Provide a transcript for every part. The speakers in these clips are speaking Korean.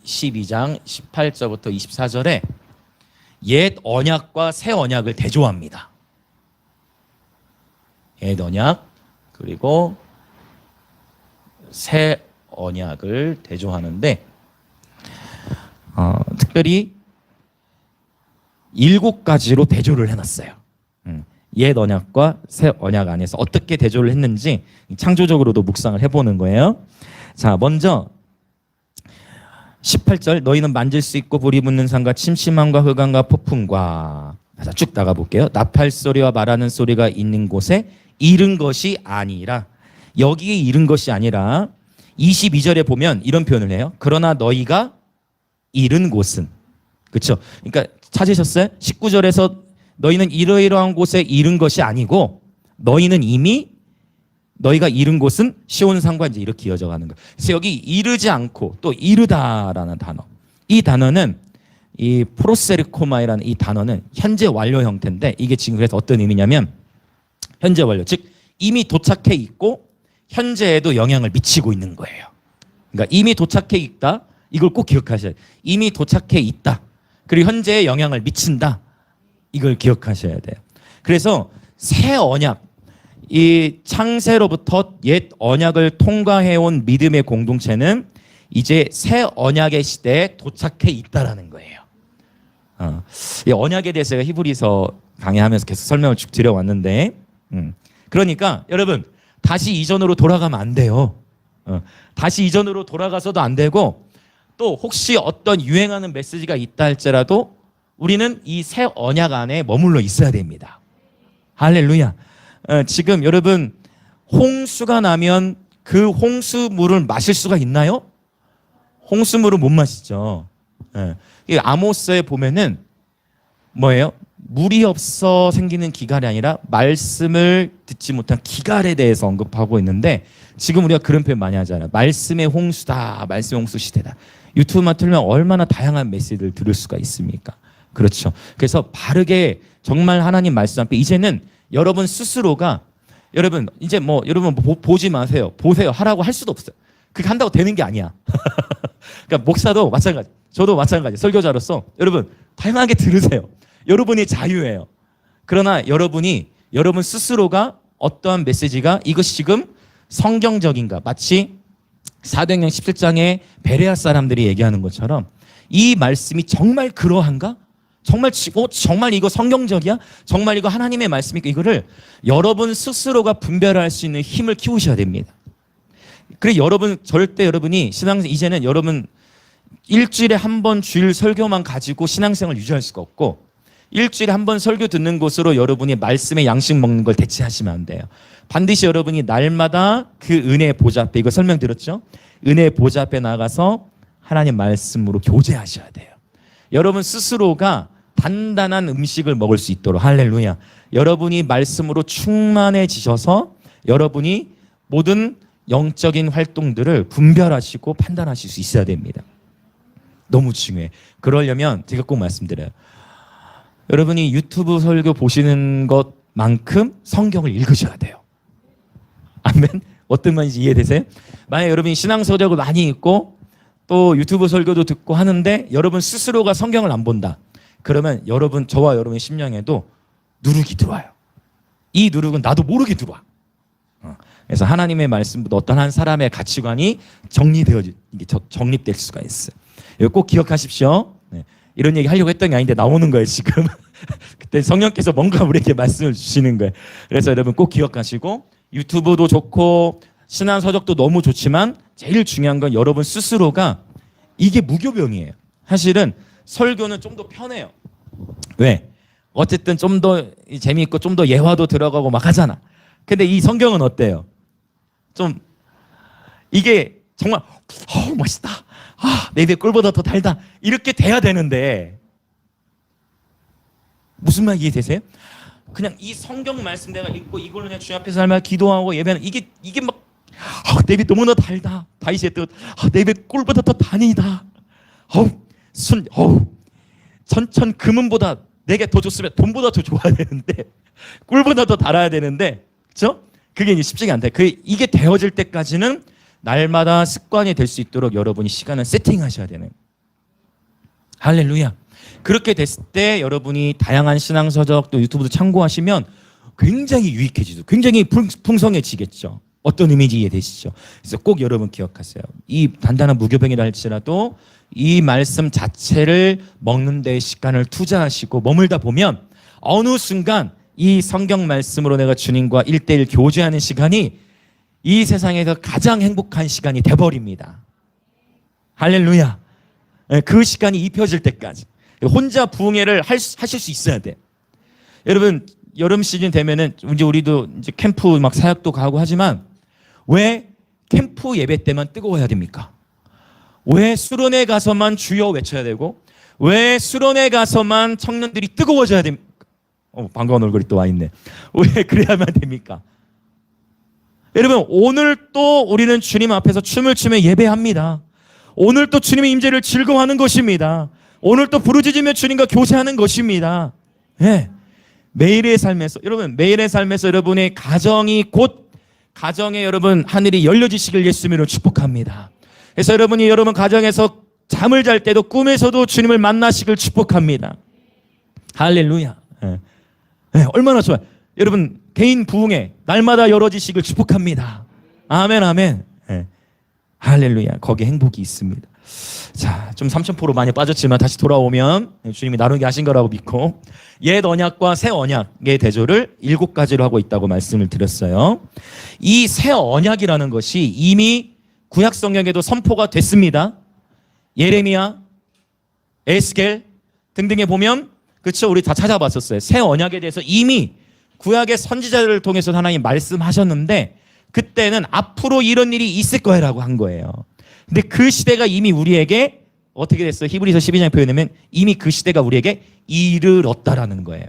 12장 18절부터 24절에 옛 언약과 새 언약을 대조합니다. 옛 언약 그리고 새 언약을 대조하는데 특별히 7가지로 대조를 해놨어요. 옛 언약과 새 언약 안에서 어떻게 대조를 했는지 창조적으로도 묵상을 해보는 거예요. 자, 먼저 18절 너희는 만질 수 있고 불이 붙는 산과 침침함과 흑암과 폭풍과 쭉 나가볼게요. 나팔 소리와 말하는 소리가 있는 곳에 이른 것이 아니라 여기에 이른 것이 아니라 22절에 보면 이런 표현을 해요. 그러나 너희가 이른 곳은 그렇죠? 그러니까 찾으셨어요? 19절에서 너희는 이러이러한 곳에 이른 것이 아니고 너희는 이미 너희가 이른 곳은 시온산과 이제 이렇게 이어져 가는 거예요. 그래서 여기 이르지 않고 또 이르다라는 단어. 이 단어는 이 프로세르코마이라는 이 단어는 현재 완료 형태인데 이게 지금 그래서 어떤 의미냐면 현재 완료 즉 이미 도착해 있고 현재에도 영향을 미치고 있는 거예요. 그러니까 이미 도착해 있다. 이걸 꼭 기억하셔야 돼요. 이미 도착해 있다. 그리고 현재에 영향을 미친다. 이걸 기억하셔야 돼요. 그래서 새 언약, 이 창세로부터 옛 언약을 통과해온 믿음의 공동체는 이제 새 언약의 시대에 도착해 있다라는 거예요. 이 언약에 대해서 제가 히브리서 강의하면서 계속 설명을 쭉 드려왔는데 그러니까 여러분 다시 이전으로 돌아가면 안 돼요. 다시 이전으로 돌아가서도 안 되고 또 혹시 어떤 유행하는 메시지가 있다 할지라도 우리는 이 새 언약 안에 머물러 있어야 됩니다. 할렐루야. 지금 여러분 홍수가 나면 그 홍수물을 마실 수가 있나요? 홍수물을 못 마시죠. 이 아모스에 보면은 뭐예요? 물이 없어 생기는 기갈이 아니라 말씀을 듣지 못한 기갈에 대해서 언급하고 있는데 지금 우리가 그런 표현 많이 하잖아요. 말씀의 홍수다. 말씀의 홍수 시대다. 유튜브만 틀면 얼마나 다양한 메시지를 들을 수가 있습니까? 그렇죠. 그래서 바르게 정말 하나님 말씀 앞에 이제는 여러분 스스로가 여러분 이제 뭐 여러분 보지 마세요. 보세요. 하라고 할 수도 없어요. 그렇게 한다고 되는 게 아니야. 그러니까 목사도 마찬가지. 저도 마찬가지. 설교자로서 여러분 다양하게 들으세요. 여러분이 자유예요. 그러나 여러분 스스로가 어떠한 메시지가 이것이 지금 성경적인가 마치 사도행전 17장에 베레아 사람들이 얘기하는 것처럼 이 말씀이 정말 그러한가? 정말 이거 성경적이야? 정말 이거 하나님의 말씀이니까 이거를 여러분 스스로가 분별할 수 있는 힘을 키우셔야 됩니다. 그래 여러분이 신앙생 이제는 여러분 일주일에 한 번 주일 설교만 가지고 신앙생활을 유지할 수가 없고 일주일에 한 번 설교 듣는 곳으로 여러분이 말씀의 양식 먹는 걸 대체하시면 안 돼요. 반드시 여러분이 날마다 그 은혜의 보좌 앞에 이거 설명드렸죠? 은혜의 보좌 앞에 나가서 하나님 말씀으로 교제하셔야 돼요. 여러분 스스로가 단단한 음식을 먹을 수 있도록 할렐루야. 여러분이 말씀으로 충만해지셔서 여러분이 모든 영적인 활동들을 분별하시고 판단하실 수 있어야 됩니다. 너무 중요해. 그러려면 제가 꼭 말씀드려요. 여러분이 유튜브 설교 보시는 것만큼 성경을 읽으셔야 돼요. 아멘? 어떤 말인지 이해되세요? 만약 여러분이 신앙서적을 많이 읽고 또 유튜브 설교도 듣고 하는데 여러분 스스로가 성경을 안 본다. 그러면 저와 여러분의 심령에도 누룩이 들어와요. 이 누룩은 나도 모르게 들어와. 그래서 하나님의 말씀보다 어떤 한 사람의 가치관이 정립될 수가 있어요. 이거 꼭 기억하십시오. 네. 이런 얘기 하려고 했던 게 아닌데 나오는 거예요 지금. 그때 성령께서 뭔가 우리에게 말씀을 주시는 거예요. 그래서 여러분 꼭 기억하시고 유튜브도 좋고 신앙서적도 너무 좋지만 제일 중요한 건 여러분 스스로가 이게 무교병이에요. 사실은 설교는 좀 더 편해요. 왜? 어쨌든 좀 더 재미있고 좀 더 예화도 들어가고 막 하잖아. 근데 이 성경은 어때요? 좀 이게 정말 맛있다. 내 입에 꿀보다 더 달다. 이렇게 돼야 되는데 무슨 말 이해되세요? 그냥 이 성경 말씀 내가 읽고 이걸로 그냥 주님 앞에서 날마다 기도하고 예배하는 이게 막 내 입에 너무나 달다. 다윗의 뜻. 내 입에 꿀보다 더 단이다. 천천 금은보다 내게 더 좋으면 돈보다 더 좋아야 되는데 꿀보다 더 달아야 되는데 그렇죠? 그게 이제 쉽지가 않다. 이게 되어질 때까지는 날마다 습관이 될 수 있도록 여러분이 시간을 세팅하셔야 되는 할렐루야. 그렇게 됐을 때 여러분이 다양한 신앙서적 또 유튜브도 참고하시면 굉장히 유익해지죠. 굉장히 풍성해지겠죠. 어떤 의미인지 이해되시죠? 그래서 꼭 여러분 기억하세요. 이 단단한 무교병이라 할지라도 이 말씀 자체를 먹는 데 시간을 투자하시고 머물다 보면 어느 순간 이 성경 말씀으로 내가 주님과 1대1 교제하는 시간이 이 세상에서 가장 행복한 시간이 돼버립니다. 할렐루야. 그 시간이 입혀질 때까지 혼자 부흥회를 하실 수 있어야 돼. 여러분 여름 시즌 되면은 이제 우리도 이제 캠프 막 사역도 가고 하지만 왜 캠프 예배 때만 뜨거워야 됩니까? 왜 수련회 가서만 주여 외쳐야 되고 왜 수련회 가서만 청년들이 뜨거워져야 됩니까? 반가운 얼굴이 또 와 있네. 왜 그래야만 됩니까? 여러분 오늘 또 우리는 주님 앞에서 춤을 추며 예배합니다. 오늘 또 주님의 임재를 즐거워하는 것입니다. 오늘 또 부르짖으며 주님과 교제하는 것입니다. 네. 매일의 삶에서 여러분 매일의 삶에서 여러분의 가정이 곧 가정에 여러분 하늘이 열려지시길 예수님으로 축복합니다. 그래서 여러분이 여러분 가정에서 잠을 잘 때도 꿈에서도 주님을 만나시길 축복합니다. 할렐루야. 네. 네, 얼마나 좋아요. 여러분 개인 부흥회 날마다 열어지시길 축복합니다. 아멘 아멘. 네. 할렐루야. 거기에 행복이 있습니다. 자, 좀 삼천포로 많이 빠졌지만 다시 돌아오면 주님이 나누게 하신 거라고 믿고 옛 언약과 새 언약의 대조를 7가지로 하고 있다고 말씀을 드렸어요. 이 새 언약이라는 것이 이미 구약 성경에도 선포가 됐습니다. 예레미야, 에스겔 등등에 보면 그렇죠. 우리 다 찾아봤었어요. 새 언약에 대해서 이미 구약의 선지자들을 통해서 하나님 말씀하셨는데 그때는 앞으로 이런 일이 있을 거라고 한 거예요. 근데 그 시대가 이미 우리에게 어떻게 됐어요? 히브리서 12장에 표현하면 이미 그 시대가 우리에게 이르렀다라는 거예요.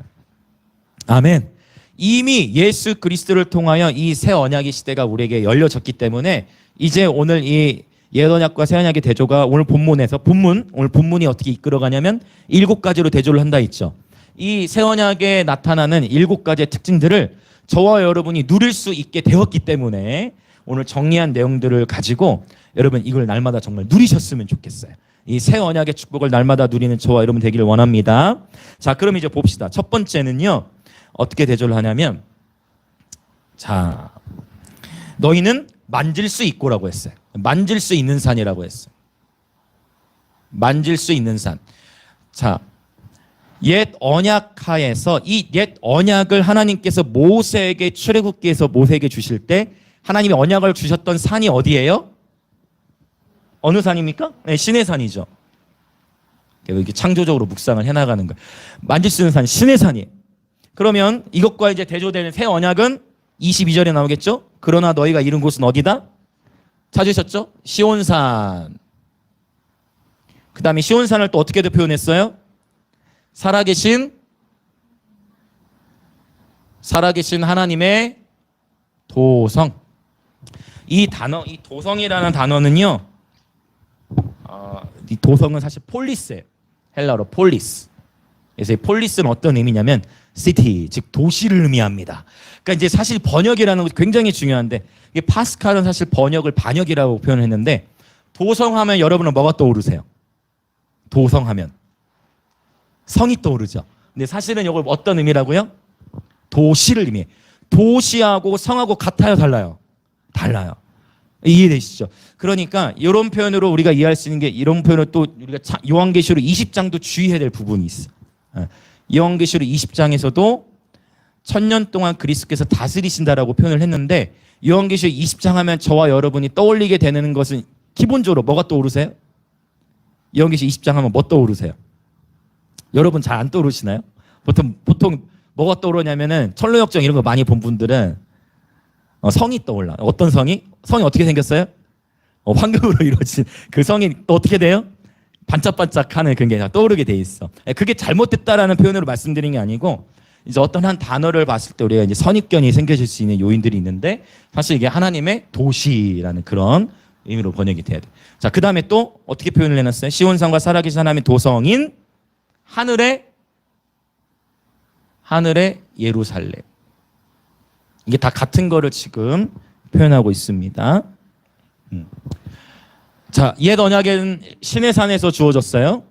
아멘. 이미 예수 그리스도를 통하여 이 새 언약의 시대가 우리에게 열려졌기 때문에 이제 오늘 이 옛 언약과 새 언약의 대조가 오늘 본문에서 오늘 본문이 어떻게 이끌어가냐면 7가지로 대조를 한다 했죠. 이 새 언약에 나타나는 7가지의 특징들을 저와 여러분이 누릴 수 있게 되었기 때문에 오늘 정리한 내용들을 가지고 여러분 이걸 날마다 정말 누리셨으면 좋겠어요. 이 새 언약의 축복을 날마다 누리는 저와 여러분 되기를 원합니다. 자, 그럼 이제 봅시다. 첫 번째는요. 어떻게 대조를 하냐면 자, 너희는 만질 수 있고라고 했어요. 만질 수 있는 산이라고 했어요. 만질 수 있는 산. 자, 옛 언약하에서 이 옛 언약을 하나님께서 모세에게 출애굽기에서 모세에게 주실 때 하나님이 언약을 주셨던 산이 어디예요? 어느 산입니까? 네, 신의 산이죠. 이렇게 창조적으로 묵상을 해나가는 거예요. 만질 수 있는 산, 신의 산이에요. 그러면 이것과 이제 대조되는 새 언약은 22절에 나오겠죠? 그러나 너희가 이른 곳은 어디다? 찾으셨죠? 시온산. 그 다음에 시온산을 또 어떻게도 표현했어요? 살아계신 하나님의 도성. 이 단어, 이 도성이라는 단어는요, 이 도성은 사실 폴리스예요. 헬라어로 폴리스. 그래서 이 폴리스는 어떤 의미냐면 시티, 즉 도시를 의미합니다. 그러니까 이제 사실 번역이라는 것이 굉장히 중요한데 이게 파스칼은 사실 번역을 반역이라고 표현했는데 도성하면 여러분은 뭐가 떠오르세요? 도성하면 성이 떠오르죠. 근데 사실은 이걸 어떤 의미라고요? 도시를 의미해요. 도시하고 성하고 같아요, 달라요? 달라요. 이해되시죠? 그러니까 이런 표현으로 우리가 이해할 수 있는 게 이런 표현을 또 우리가 요한계시록 20장도 주의해야 될 부분이 있어. 요한계시록 20장에서도 1000년 동안 그리스도께서 다스리신다라고 표현을 했는데 요한계시록 20장 하면 저와 여러분이 떠올리게 되는 것은 기본적으로 뭐가 떠오르세요? 요한계시록 20장 하면 뭐 떠오르세요? 여러분 잘 안 떠오르시나요? 보통 뭐가 떠오르냐면은 철로역정 이런 거 많이 본 분들은 성이 떠올라. 어떤 성이? 성이 어떻게 생겼어요? 황금으로 이루어진 그 성이 또 어떻게 돼요? 반짝반짝하는 그런 게 떠오르게 돼 있어. 그게 잘못됐다라는 표현으로 말씀드린 게 아니고 이제 어떤 한 단어를 봤을 때 우리가 이제 선입견이 생겨질 수 있는 요인들이 있는데 사실 이게 하나님의 도시라는 그런 의미로 번역이 돼야 돼. 자, 그 다음에 또 어떻게 표현을 해놨어요? 시온산과 살아계신 하나님의 도성인 하늘의 예루살렘. 이게 다 같은 거를 지금 표현하고 있습니다. 자, 옛 언약은 신의 산에서 주어졌어요.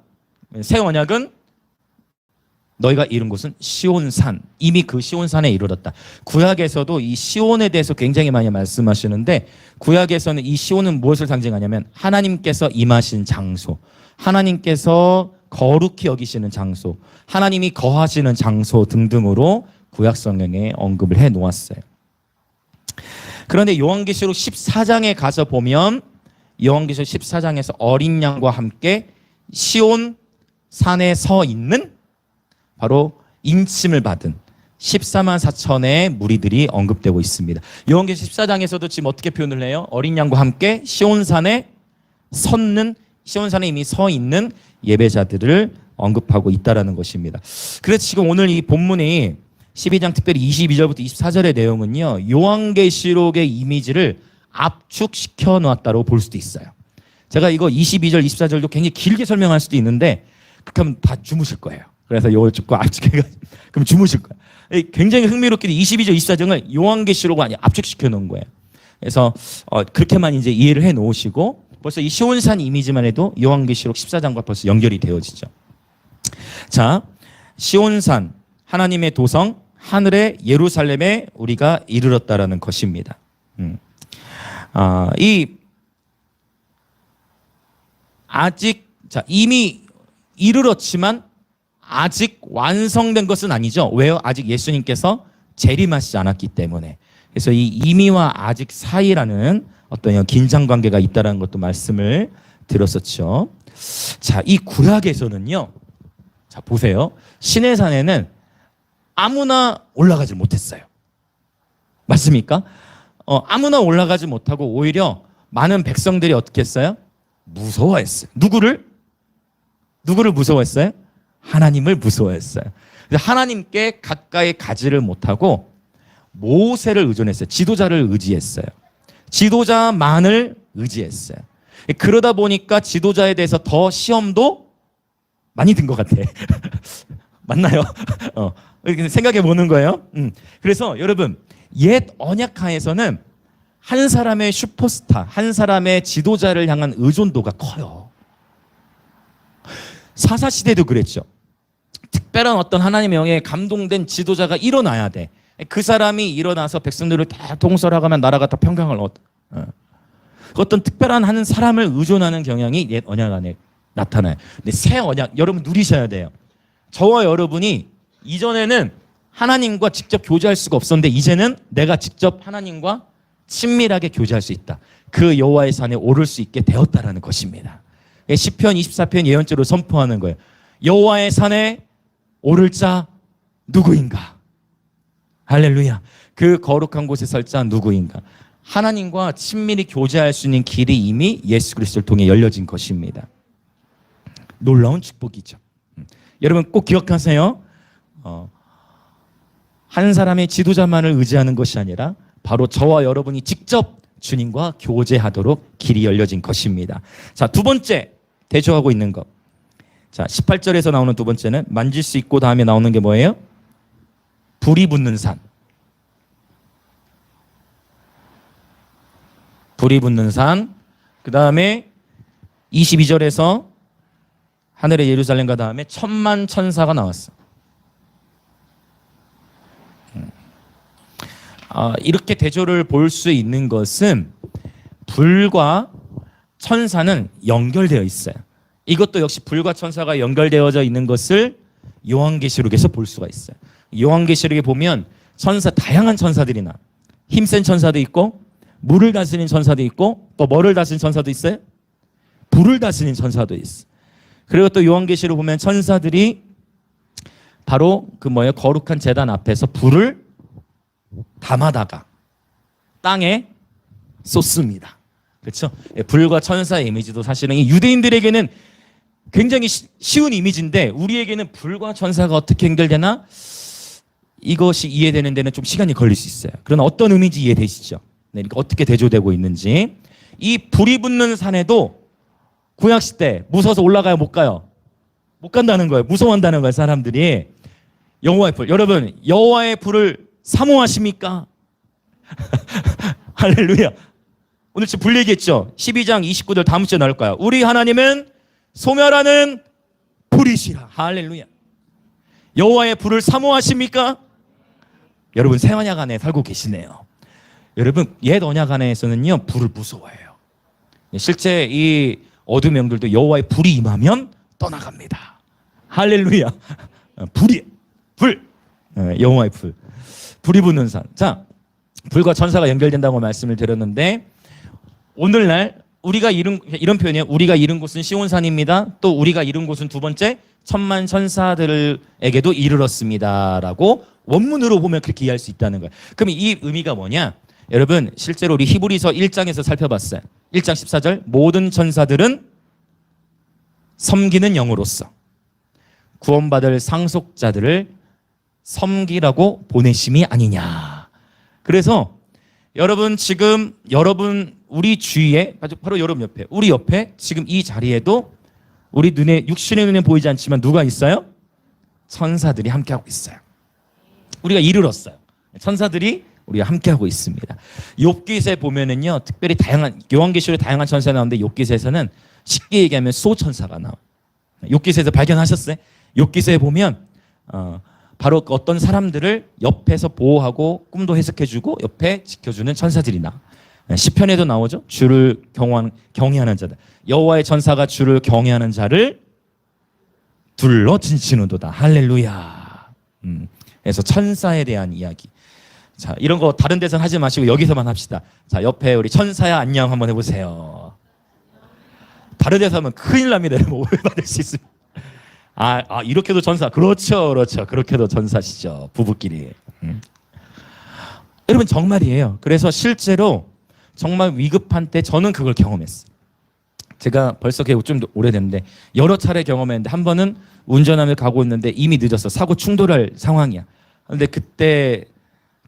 새 언약은 너희가 이룬 곳은 시온산, 이미 그 시온산에 이르렀다. 구약에서도 이 시온에 대해서 굉장히 많이 말씀하시는데, 구약에서는 이 시온은 무엇을 상징하냐면 하나님께서 임하신 장소, 하나님께서 거룩히 여기시는 장소, 하나님이 거하시는 장소 등등으로 구약 성경에 언급을 해 놓았어요. 그런데 요한계시록 14장에 가서 보면, 요한계시록 14장에서 어린 양과 함께 시온 산에 서 있는 바로 인침을 받은 14만 4천의 무리들이 언급되고 있습니다. 요한계시록 14장에서도 지금 어떻게 표현을 해요? 어린 양과 함께 시온산에 섰는, 시온산에 이미 서 있는 예배자들을 언급하고 있다라는 것입니다. 그래서 지금 오늘 이 본문이 12장 특별히 22절부터 24절의 내용은요, 요한계시록의 이미지를 압축시켜 놓았다고 볼 수도 있어요. 제가 이거 22절, 24절도 굉장히 길게 설명할 수도 있는데 그렇게 하면 다 주무실 거예요. 그래서 이걸 조금 압축해가지고 그럼 주무실 거예요. 굉장히 흥미롭게도 22절, 24절을 요한계시록을 아니 압축시켜 놓은 거예요. 그래서 그렇게만 이제 이해를 해 놓으시고, 벌써 이 시온산 이미지만 해도 요한계시록 14장과 벌써 연결이 되어지죠. 자, 시온산, 하나님의 도성, 하늘의 예루살렘에 우리가 이르렀다라는 것입니다. 이미 이르렀지만 아직 완성된 것은 아니죠. 왜요? 아직 예수님께서 재림하시지 않았기 때문에. 그래서 이 이미와 아직 사이라는 어떤 긴장 관계가 있다는 것도 말씀을 드렸었죠. 자, 이 구약에서는요, 자 보세요, 시내산에는 아무나 올라가지 못했어요. 맞습니까? 아무나 올라가지 못하고 오히려 많은 백성들이 어떻게 했어요? 무서워했어요. 누구를 무서워했어요? 하나님을 무서워했어요. 그래서 하나님께 가까이 가지를 못하고 모세를 의존했어요. 지도자를 의지했어요. 지도자만을 의지했어요. 그러다 보니까 지도자에 대해서 더 시험도 많이 든 것 같아. 맞나요? 생각해 보는 거예요. 그래서 여러분, 옛 언약하에서는 한 사람의 슈퍼스타, 한 사람의 지도자를 향한 의존도가 커요. 사사시대도 그랬죠. 특별한 어떤 하나님의 영에 감동된 지도자가 일어나야 돼. 그 사람이 일어나서 백성들을 다 통솔하면 나라가 다 평강을 얻어. 어떤 특별한 한 사람을 의존하는 경향이 옛 언약 안에 나타나요. 근데 새 언약, 여러분 누리셔야 돼요. 저와 여러분이 이전에는 하나님과 직접 교제할 수가 없었는데 이제는 내가 직접 하나님과 친밀하게 교제할 수 있다. 그 여호와의 산에 오를 수 있게 되었다라는 것입니다. 시편 24편 예언자로 선포하는 거예요. 여호와의 산에 오를 자 누구인가? 할렐루야. 그 거룩한 곳에 설 자 누구인가? 하나님과 친밀히 교제할 수 있는 길이 이미 예수 그리스도를 통해 열려진 것입니다. 놀라운 축복이죠. 여러분 꼭 기억하세요. 한 사람의 지도자만을 의지하는 것이 아니라 바로 저와 여러분이 직접 주님과 교제하도록 길이 열려진 것입니다. 자, 두 번째 대조하고 있는 것. 자, 18절에서 나오는 두 번째는 만질 수 있고 다음에 나오는 게 뭐예요? 불이 붙는 산. 불이 붙는 산. 그 다음에 22절에서 하늘의 예루살렘과 다음에 천만 천사가 나왔어. 이렇게 대조를 볼 수 있는 것은 불과 천사는 연결되어 있어요. 이것도 역시 불과 천사가 연결되어져 있는 것을 요한계시록에서 볼 수가 있어요. 요한계시록에 보면 천사, 다양한 천사들이 나. 힘센 천사도 있고 물을 다스리는 천사도 있고 또 뭐를 다스리는 천사도 있어요? 불을 다스리는 천사도 있어. 그리고 또 요한계시록 보면 천사들이 바로 거룩한 제단 앞에서 불을 담아다가 땅에 쏟습니다. 그렇죠? 불과 천사의 이미지도 사실은 이 유대인들에게는 굉장히 쉬운 이미지인데 우리에게는 불과 천사가 어떻게 연결되나 이것이 이해되는 데는 좀 시간이 걸릴 수 있어요. 그러나 어떤 의미인지 이해되시죠? 네, 그러니까 어떻게 대조되고 있는지. 이 불이 붙는 산에도 구약시대 무서워서 올라가요? 못 가요? 못 간다는 거예요. 무서워한다는 거예요. 사람들이. 여호와의 불. 여러분 여호와의 불을 사모하십니까? 할렐루야. 오늘 지금 불 얘기했죠. 12장 29절 다음 주에 나올 거야. 우리 하나님은 소멸하는 불이시라. 할렐루야. 여호와의 불을 사모하십니까? 여러분 새 언약 안에 살고 계시네요. 여러분 옛 언약 안에서는요 불을 무서워해요. 실제 이 어둠의 영들도 여호와의 불이 임하면 떠나갑니다. 할렐루야. 불. 여호와의 불이 붙는 산. 자, 불과 천사가 연결된다고 말씀을 드렸는데 오늘날 우리가 이런 표현이에요. 우리가 이룬 곳은 시온산입니다. 또 우리가 이룬 곳은 두 번째 천만 천사들에게도 이르렀습니다라고 원문으로 보면 그렇게 이해할 수 있다는 거예요. 그럼 이 의미가 뭐냐? 여러분 실제로 우리 히브리서 1장에서 살펴봤어요. 1장 14절 모든 천사들은 섬기는 영으로서 구원받을 상속자들을 섬기라고 보내심이 아니냐. 그래서 여러분 지금 우리 주위에 바로 여러분 옆에 우리 옆에 지금 이 자리에도 우리 눈에 육신의 눈에 보이지 않지만 누가 있어요? 천사들이 함께하고 있어요. 우리가 이르렀어요. 천사들이 우리가 함께하고 있습니다. 욥기서에 보면은요 특별히 다양한 요한계시록에 다양한 천사가 나오는데 욥기서에서는 쉽게 얘기하면 소천사가 나와요. 욥기서에서 발견하셨어요? 욥기서에 보면 바로 어떤 사람들을 옆에서 보호하고 꿈도 해석해주고 옆에 지켜주는 천사들이 나와. 시편에도 나오죠. 주를 경외하는 자들. 여호와의 천사가 주를 경외하는 자를 둘러 진치는도다. 할렐루야. 그래서 천사에 대한 이야기. 자, 이런 거 다른 데서는 하지 마시고 여기서만 합시다. 자, 옆에 우리 천사야 안녕 한번 해보세요. 다른 데서 하면 큰일 납니다. 오해받을 수 있습니다. 이렇게도 천사. 그렇죠. 그렇게도 천사시죠. 부부끼리. 여러분 정말이에요. 그래서 실제로 정말 위급한 때 저는 그걸 경험했어요. 제가 벌써 좀 오래됐는데 여러 차례 경험했는데 한 번은 운전하며 가고 있는데 이미 늦어서 사고 충돌할 상황이야. 그런데 그때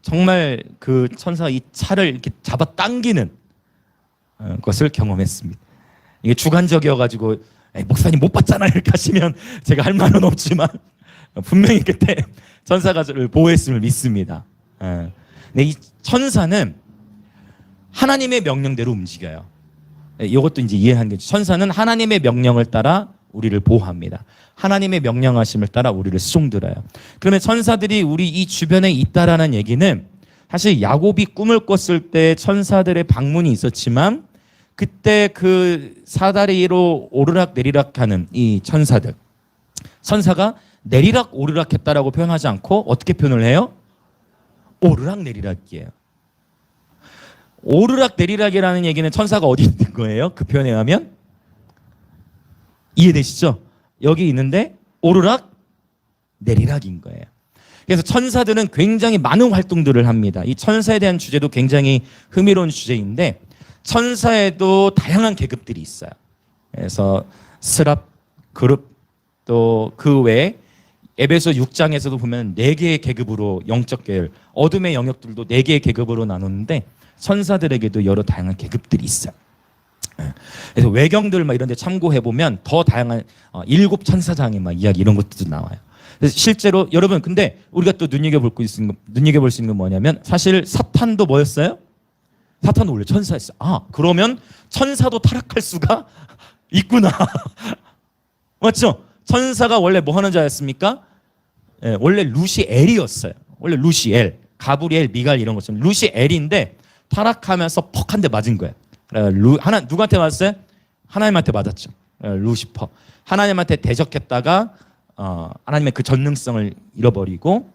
정말 그 천사가 이 차를 이렇게 잡아 당기는 것을 경험했습니다. 이게 주관적이어가지고 목사님 못 봤잖아요 이렇게 하시면 제가 할 말은 없지만 분명히 그때 천사가 저를 보호했음을 믿습니다. 근데 이 천사는 하나님의 명령대로 움직여요. 이것도 이제 이해하는 게 천사는 하나님의 명령을 따라 우리를 보호합니다. 하나님의 명령하심을 따라 우리를 수종들어요. 그러면 천사들이 우리 이 주변에 있다라는 얘기는 사실 야곱이 꿈을 꿨을 때 천사들의 방문이 있었지만 그때 그 사다리로 오르락 내리락하는 이 천사가 내리락 오르락 했다라고 표현하지 않고 어떻게 표현을 해요? 오르락 내리락이에요. 오르락 내리락이라는 얘기는 천사가 어디 있는 거예요? 그 표현에 의하면 이해되시죠? 여기 있는데 오르락 내리락인 거예요. 그래서 천사들은 굉장히 많은 활동들을 합니다. 이 천사에 대한 주제도 굉장히 흥미로운 주제인데 천사에도 다양한 계급들이 있어요. 그래서 스랍, 그룹 또 그 외에 에베소 6장에서도 보면 4개의 계급으로 영적 계열, 어둠의 영역들도 4개의 계급으로 나누는데 천사들에게도 여러 다양한 계급들이 있어요. 그래서 외경들 막 이런 데 참고해 보면 더 다양한 7 천사장의 막 이야기 이런 것들도 나와요. 그래서 실제로 여러분 근데 우리가 또 눈여겨볼 수 있는 건 뭐냐면 사실 사탄도 뭐였어요? 사탄도 원래 천사였어요. 그러면 천사도 타락할 수가 있구나. 맞죠? 천사가 원래 뭐 하는 자였습니까? 원래 루시엘이었어요. 원래 루시엘, 가브리엘, 미갈 이런 것처럼 루시엘인데 타락하면서 퍽 한 대 맞은 거예요. 누구한테 맞았어요? 하나님한테 맞았죠. 루시퍼. 하나님한테 대적했다가 하나님의 그 전능성을 잃어버리고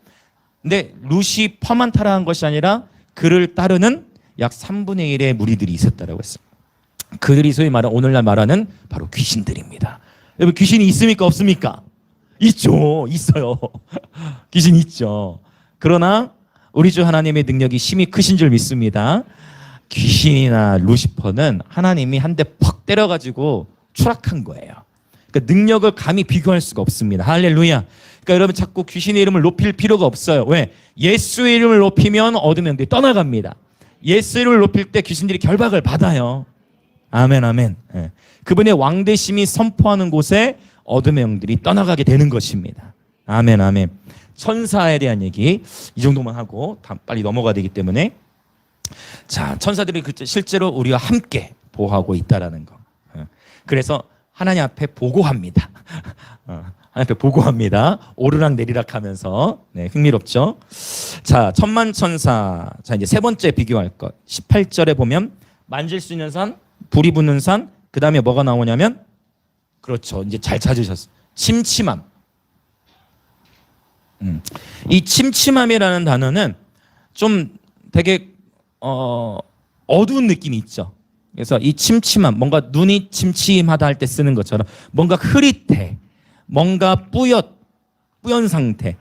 근데 루시퍼만 타락한 것이 아니라 그를 따르는 약 3분의 1의 무리들이 있었다라고 했어요. 그들이 소위 말하는 오늘날 말하는 바로 귀신들입니다. 여러분 귀신이 있습니까 없습니까? 있죠. 있어요. 귀신 있죠. 그러나 우리 주 하나님의 능력이 심히 크신 줄 믿습니다. 귀신이나 루시퍼는 하나님이 한 대 퍽 때려가지고 추락한 거예요. 그러니까 능력을 감히 비교할 수가 없습니다. 할렐루야. 그러니까 여러분 자꾸 귀신의 이름을 높일 필요가 없어요. 왜? 예수의 이름을 높이면 어둠의 영들이 떠나갑니다. 예수의 이름을 높일 때 귀신들이 결박을 받아요. 아멘 아멘. 그분의 왕대심이 선포하는 곳에 어둠의 영들이 떠나가게 되는 것입니다. 아멘 아멘. 천사에 대한 얘기 이 정도만 하고 빨리 넘어가야 되기 때문에 자 천사들이 실제로 우리와 함께 보호하고 있다라는 거. 그래서 하나님 앞에 보고합니다. 하나님 앞에 보고합니다. 오르락 내리락 하면서. 네, 흥미롭죠? 자, 천만천사. 자, 이제 세 번째 비교할 것. 18절에 보면 만질 수 있는 산, 불이 붙는 산, 그 다음에 뭐가 나오냐면, 그렇죠. 이제 잘 찾으셨어요. 침침함. 이 침침함이라는 단어는 좀 되게 어두운 느낌이 있죠. 그래서 이 침침함, 뭔가 눈이 침침하다 할 때 쓰는 것처럼 뭔가 흐릿해, 뭔가 뿌연 상태,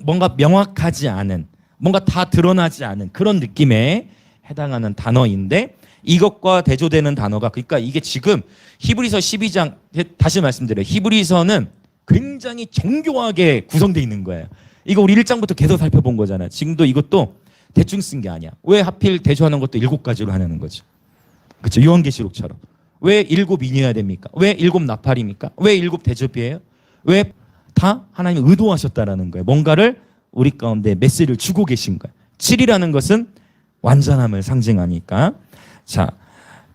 뭔가 명확하지 않은, 뭔가 다 드러나지 않은 그런 느낌에 해당하는 단어인데, 이것과 대조되는 단어가, 그러니까 이게 지금 히브리서 12장, 다시 말씀드려요. 히브리서는 굉장히 정교하게 구성되어 있는 거예요. 이거 우리 1장부터 계속 살펴본 거잖아요. 지금도 이것도 대충 쓴 게 아니야. 왜 하필 대조하는 것도 7가지로 하냐는 거죠. 그렇죠. 요한계시록처럼. 왜 7인이어야 됩니까? 왜 7 나팔입니까? 왜 7 대접이에요? 왜 다 하나님이 의도하셨다라는 거예요. 뭔가를 우리 가운데 메시지를 주고 계신 거예요. 7이라는 것은 완전함을 상징하니까. 자,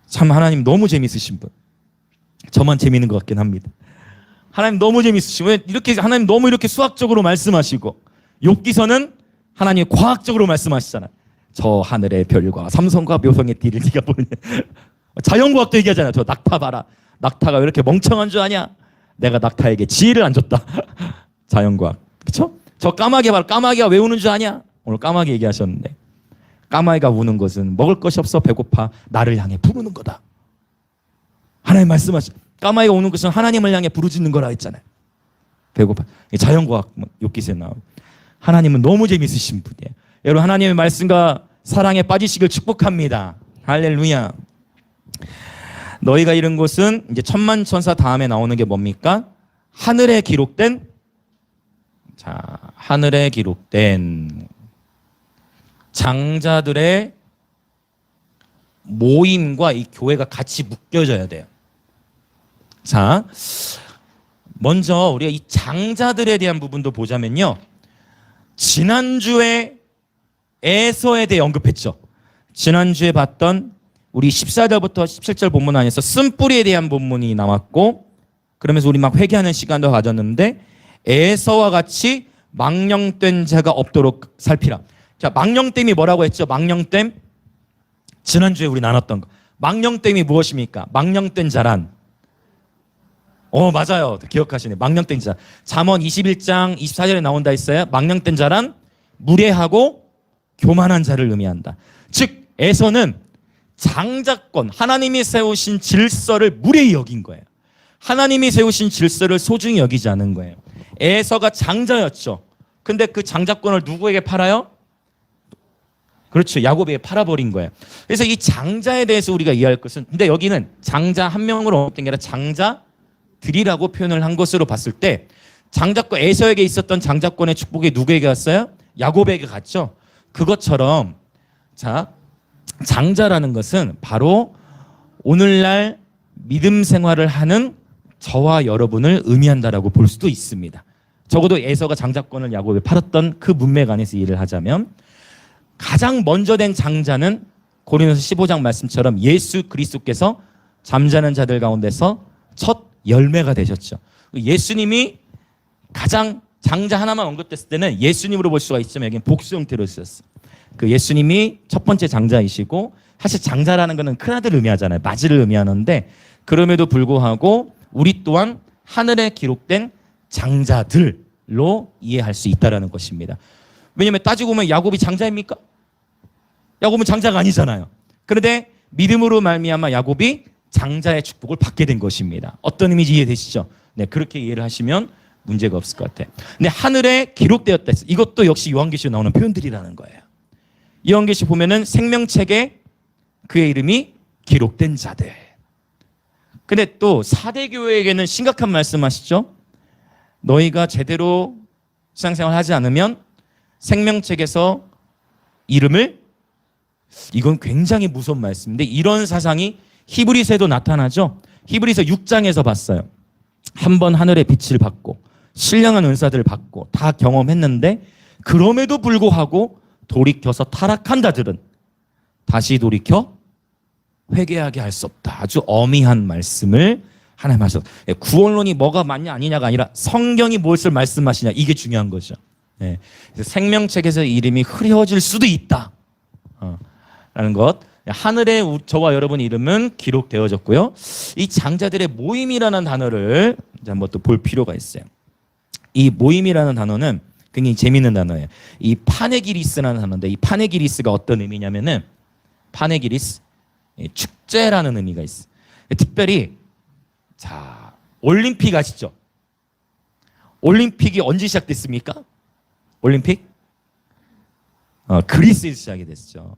참 하나님 너무 재밌으신 분. 저만 재밌는 것 같긴 합니다. 하나님 너무 재밌으시고, 왜 이렇게 하나님 너무 이렇게 수학적으로 말씀하시고, 욥기서는 하나님이 과학적으로 말씀하시잖아요. 저 하늘의 별과 삼성과 묘성의 띠를 네가 보느냐. 자연과학도 얘기하잖아요. 저 낙타 봐라. 낙타가 왜 이렇게 멍청한 줄 아냐? 내가 낙타에게 지혜를 안 줬다. 자연과학. 그렇죠? 저 까마귀 봐라. 까마귀가 왜 우는 줄 아냐? 오늘 까마귀 얘기하셨는데, 까마귀가 우는 것은 먹을 것이 없어 배고파 나를 향해 부르는 거다. 하나님 말씀하시. 까마귀가 우는 것은 하나님을 향해 부르짖는 거라 했잖아요. 배고파. 자연과학 욥기서에 나오고. 하나님은 너무 재밌으신 분이에요. 여러분, 하나님의 말씀과 사랑에 빠지시길 축복합니다. 할렐루야. 너희가 이룬 것은, 이제 천만천사 다음에 나오는 게 뭡니까? 하늘에 기록된, 자, 하늘에 기록된 장자들의 모임과 이 교회가 같이 묶여져야 돼요. 자, 먼저 우리가 이 장자들에 대한 부분도 보자면요. 지난주에 에서에 대해 언급했죠. 지난주에 봤던 우리 14절부터 17절 본문 안에서 쓴뿌리에 대한 본문이 나왔고, 그러면서 우리 막 회개하는 시간도 가졌는데, 에서와 같이 망령된 자가 없도록 살피라. 자, 망령됨이 뭐라고 했죠? 망령됨. 지난주에 우리 나눴던 거. 망령됨이 무엇입니까? 망령된 자란. 맞아요. 기억하시네. 망령된 자. 잠언 21장 24절에 나온다 했어요. 망령된 자란 무례하고 교만한 자를 의미한다. 즉, 에서는 장자권, 하나님이 세우신 질서를 무례히 여긴 거예요. 하나님이 세우신 질서를 소중히 여기지 않은 거예요. 에서가 장자였죠. 근데 그 장자권을 누구에게 팔아요? 그렇죠. 야곱에게 팔아버린 거예요. 그래서 이 장자에 대해서 우리가 이해할 것은, 근데 여기는 장자 한 명으로 언급된 게 아니라 장자들이라고 표현을 한 것으로 봤을 때, 장자권, 에서에게 있었던 장자권의 축복이 누구에게 갔어요? 야곱에게 갔죠. 그것처럼, 자, 장자라는 것은 바로 오늘날 믿음 생활을 하는 저와 여러분을 의미한다라고 볼 수도 있습니다. 적어도 에서가 장자권을 야곱에 팔았던 그 문맥 안에서 이해를 하자면, 가장 먼저 된 장자는 고린도서 15장 말씀처럼 예수 그리스도께서 잠자는 자들 가운데서 첫 열매가 되셨죠. 예수님이 가장 장자 하나만 언급됐을 때는 예수님으로 볼 수가 있지만 여기는 복수 형태로 쓰였어요. 그 예수님이 첫 번째 장자이시고, 사실 장자라는 것은 큰아들을 의미하잖아요. 맞이를 의미하는데, 그럼에도 불구하고 우리 또한 하늘에 기록된 장자들로 이해할 수 있다는 것입니다. 왜냐하면 따지고 보면 야곱이 장자입니까? 야곱은 장자가 아니잖아요. 그런데 믿음으로 말미암아 야곱이 장자의 축복을 받게 된 것입니다. 어떤 의미인지 이해되시죠? 네, 그렇게 이해를 하시면 문제가 없을 것 같아요. 근데 하늘에 기록되었다 했어요. 이것도 역시 요한계시에 나오는 표현들이라는 거예요. 요한계시 보면은 생명책에 그의 이름이 기록된 자들. 근데 또 사대교회에게는 심각한 말씀하시죠. 너희가 제대로 신앙생활 하지 않으면 생명책에서 이름을, 이건 굉장히 무서운 말씀인데, 이런 사상이 히브리서에도 나타나죠. 히브리서 6장에서 봤어요. 한 번 하늘의 빛을 받고 신령한 은사들을 받고 다 경험했는데, 그럼에도 불구하고 돌이켜서 타락한 자들은 다시 돌이켜 회개하게 할 수 없다. 아주 엄히한 말씀을 하나님 말씀. 구원론이 뭐가 맞냐 아니냐가 아니라 성경이 무엇을 말씀하시냐, 이게 중요한 거죠. 예. 그래서 생명책에서 이름이 흐려질 수도 있다. 라는 것. 하늘에 저와 여러분 이름은 기록되어졌고요. 이 장자들의 모임이라는 단어를 이제 한번 또 볼 필요가 있어요. 이 모임이라는 단어는 굉장히 재미있는 단어예요. 이 파네기리스라는 단어인데, 이 파네기리스가 어떤 의미냐면은, 파네기리스, 축제라는 의미가 있어. 특별히 자, 올림픽 아시죠? 올림픽이 언제 시작됐습니까? 올림픽? 그리스에서 시작이 됐죠.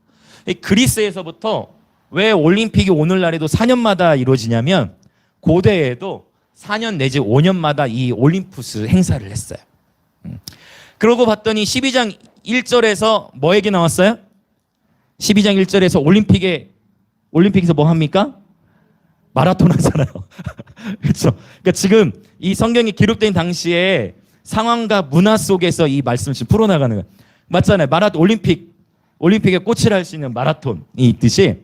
그리스에서부터 왜 올림픽이 오늘날에도 4년마다 이루어지냐면, 고대에도 4년 내지 5년마다 이 올림푸스 행사를 했어요. 그러고 봤더니 12장 1절에서 뭐 얘기 나왔어요? 12장 1절에서 올림픽에서 뭐 합니까? 마라톤 하잖아요. 그렇죠? 그러니까 지금 이 성경이 기록된 당시에 상황과 문화 속에서 이 말씀을 지금 풀어나가는 거예요. 맞잖아요. 올림픽에 꽃을 할 수 있는 마라톤이 있듯이,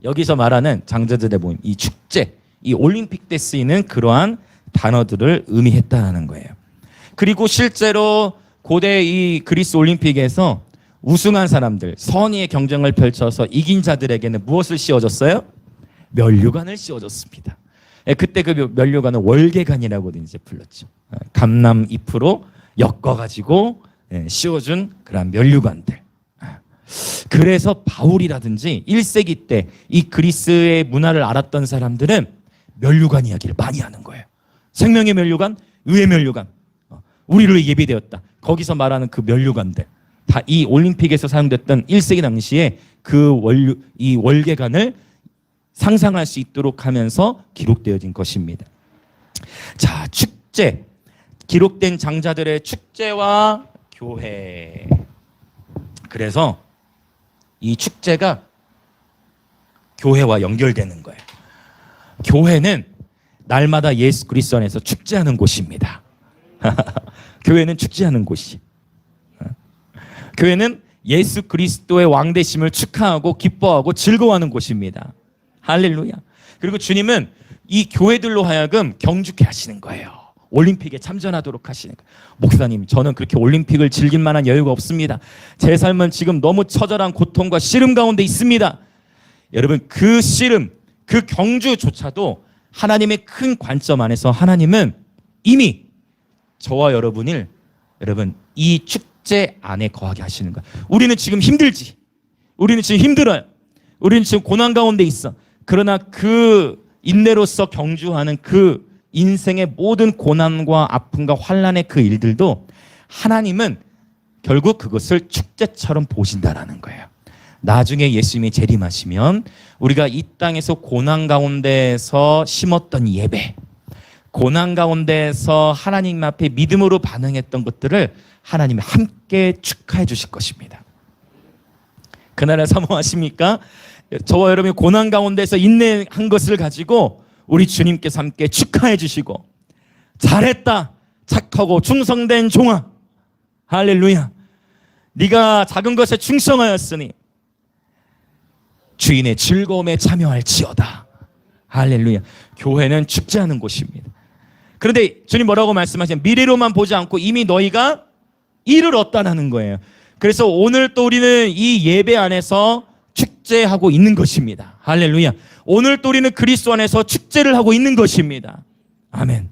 여기서 말하는 장자들의 모임, 이 축제, 이 올림픽 때 쓰이는 그러한 단어들을 의미했다는 거예요. 그리고 실제로 고대 이 그리스 올림픽에서 우승한 사람들, 선의의 경쟁을 펼쳐서 이긴 자들에게는 무엇을 씌워줬어요? 면류관을 씌워줬습니다. 그때 그 면류관은 월계관이라고 이제 불렀죠. 감람 잎으로 엮어가지고 씌워준 그런 면류관들. 그래서 바울이라든지 1세기 때 이 그리스의 문화를 알았던 사람들은 면류관 이야기를 많이 하는 거예요. 생명의 면류관, 의의 면류관, 우리로 예비되었다. 거기서 말하는 그 면류관들, 다 이 올림픽에서 사용됐던 1세기 당시에 이 월계관을 상상할 수 있도록 하면서 기록되어진 것입니다. 자, 축제, 기록된 장자들의 축제와 교회. 그래서 이 축제가 교회와 연결되는 거예요. 교회는 날마다 예수 그리스도 안에서 축제하는 곳입니다. 교회는 축제하는 곳이. 교회는 예수 그리스도의 왕되심을 축하하고 기뻐하고 즐거워하는 곳입니다. 할렐루야. 그리고 주님은 이 교회들로 하여금 경주케 하시는 거예요. 올림픽에 참전하도록 하시는 거예요. 목사님, 저는 그렇게 올림픽을 즐길 만한 여유가 없습니다. 제 삶은 지금 너무 처절한 고통과 씨름 가운데 있습니다. 여러분, 그 씨름, 그 경주조차도 하나님의 큰 관점 안에서 하나님은 이미 저와 여러분 이 축제 안에 거하게 하시는 거예요. 우리는 지금 힘들지. 우리는 지금 힘들어요. 우리는 지금 고난 가운데 있어. 그러나 그 인내로서 경주하는 그 인생의 모든 고난과 아픔과 환난의 그 일들도 하나님은 결국 그것을 축제처럼 보신다라는 거예요. 나중에 예수님이 재림하시면 우리가 이 땅에서 고난 가운데서 심었던 예배, 고난 가운데서 하나님 앞에 믿음으로 반응했던 것들을 하나님이 함께 축하해 주실 것입니다. 그날을 사모하십니까? 저와 여러분이 고난 가운데서 인내한 것을 가지고 우리 주님께서 함께 축하해 주시고, 잘했다, 착하고 충성된 종아, 할렐루야, 네가 작은 것에 충성하였으니 주인의 즐거움에 참여할지어다. 할렐루야. 교회는 축제하는 곳입니다. 그런데 주님 뭐라고 말씀하시냐면, 미래로만 보지 않고 이미 너희가 이를 얻다라는 거예요. 그래서 오늘 또 우리는 이 예배 안에서 축제하고 있는 것입니다. 할렐루야. 오늘 또 우리는 그리스도 안에서 축제를 하고 있는 것입니다. 아멘.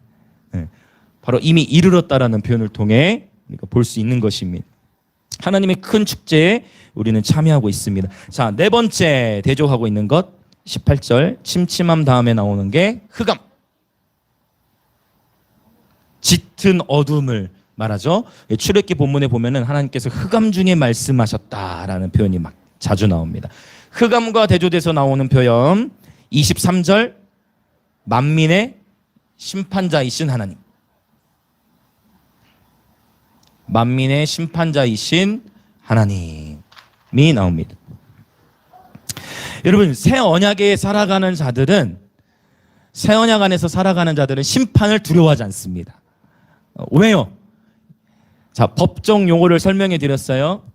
바로 이미 이르렀다라는 표현을 통해 볼 수 있는 것입니다. 하나님의 큰 축제에 우리는 참여하고 있습니다. 자, 네 번째 대조하고 있는 것, 18절 침침함 다음에 나오는 게 흑암. 짙은 어둠을 말하죠. 출애굽기 본문에 보면은 하나님께서 흑암 중에 말씀하셨다라는 표현이 막 자주 나옵니다. 흑암과 대조돼서 나오는 표현, 23절 만민의 심판자이신 하나님. 만민의 심판자이신 하나님이 나옵니다. 여러분, 새 언약에 살아가는 자들은, 새 언약 안에서 살아가는 자들은 심판을 두려워하지 않습니다. 왜요? 자, 법정 용어를 설명해 드렸어요.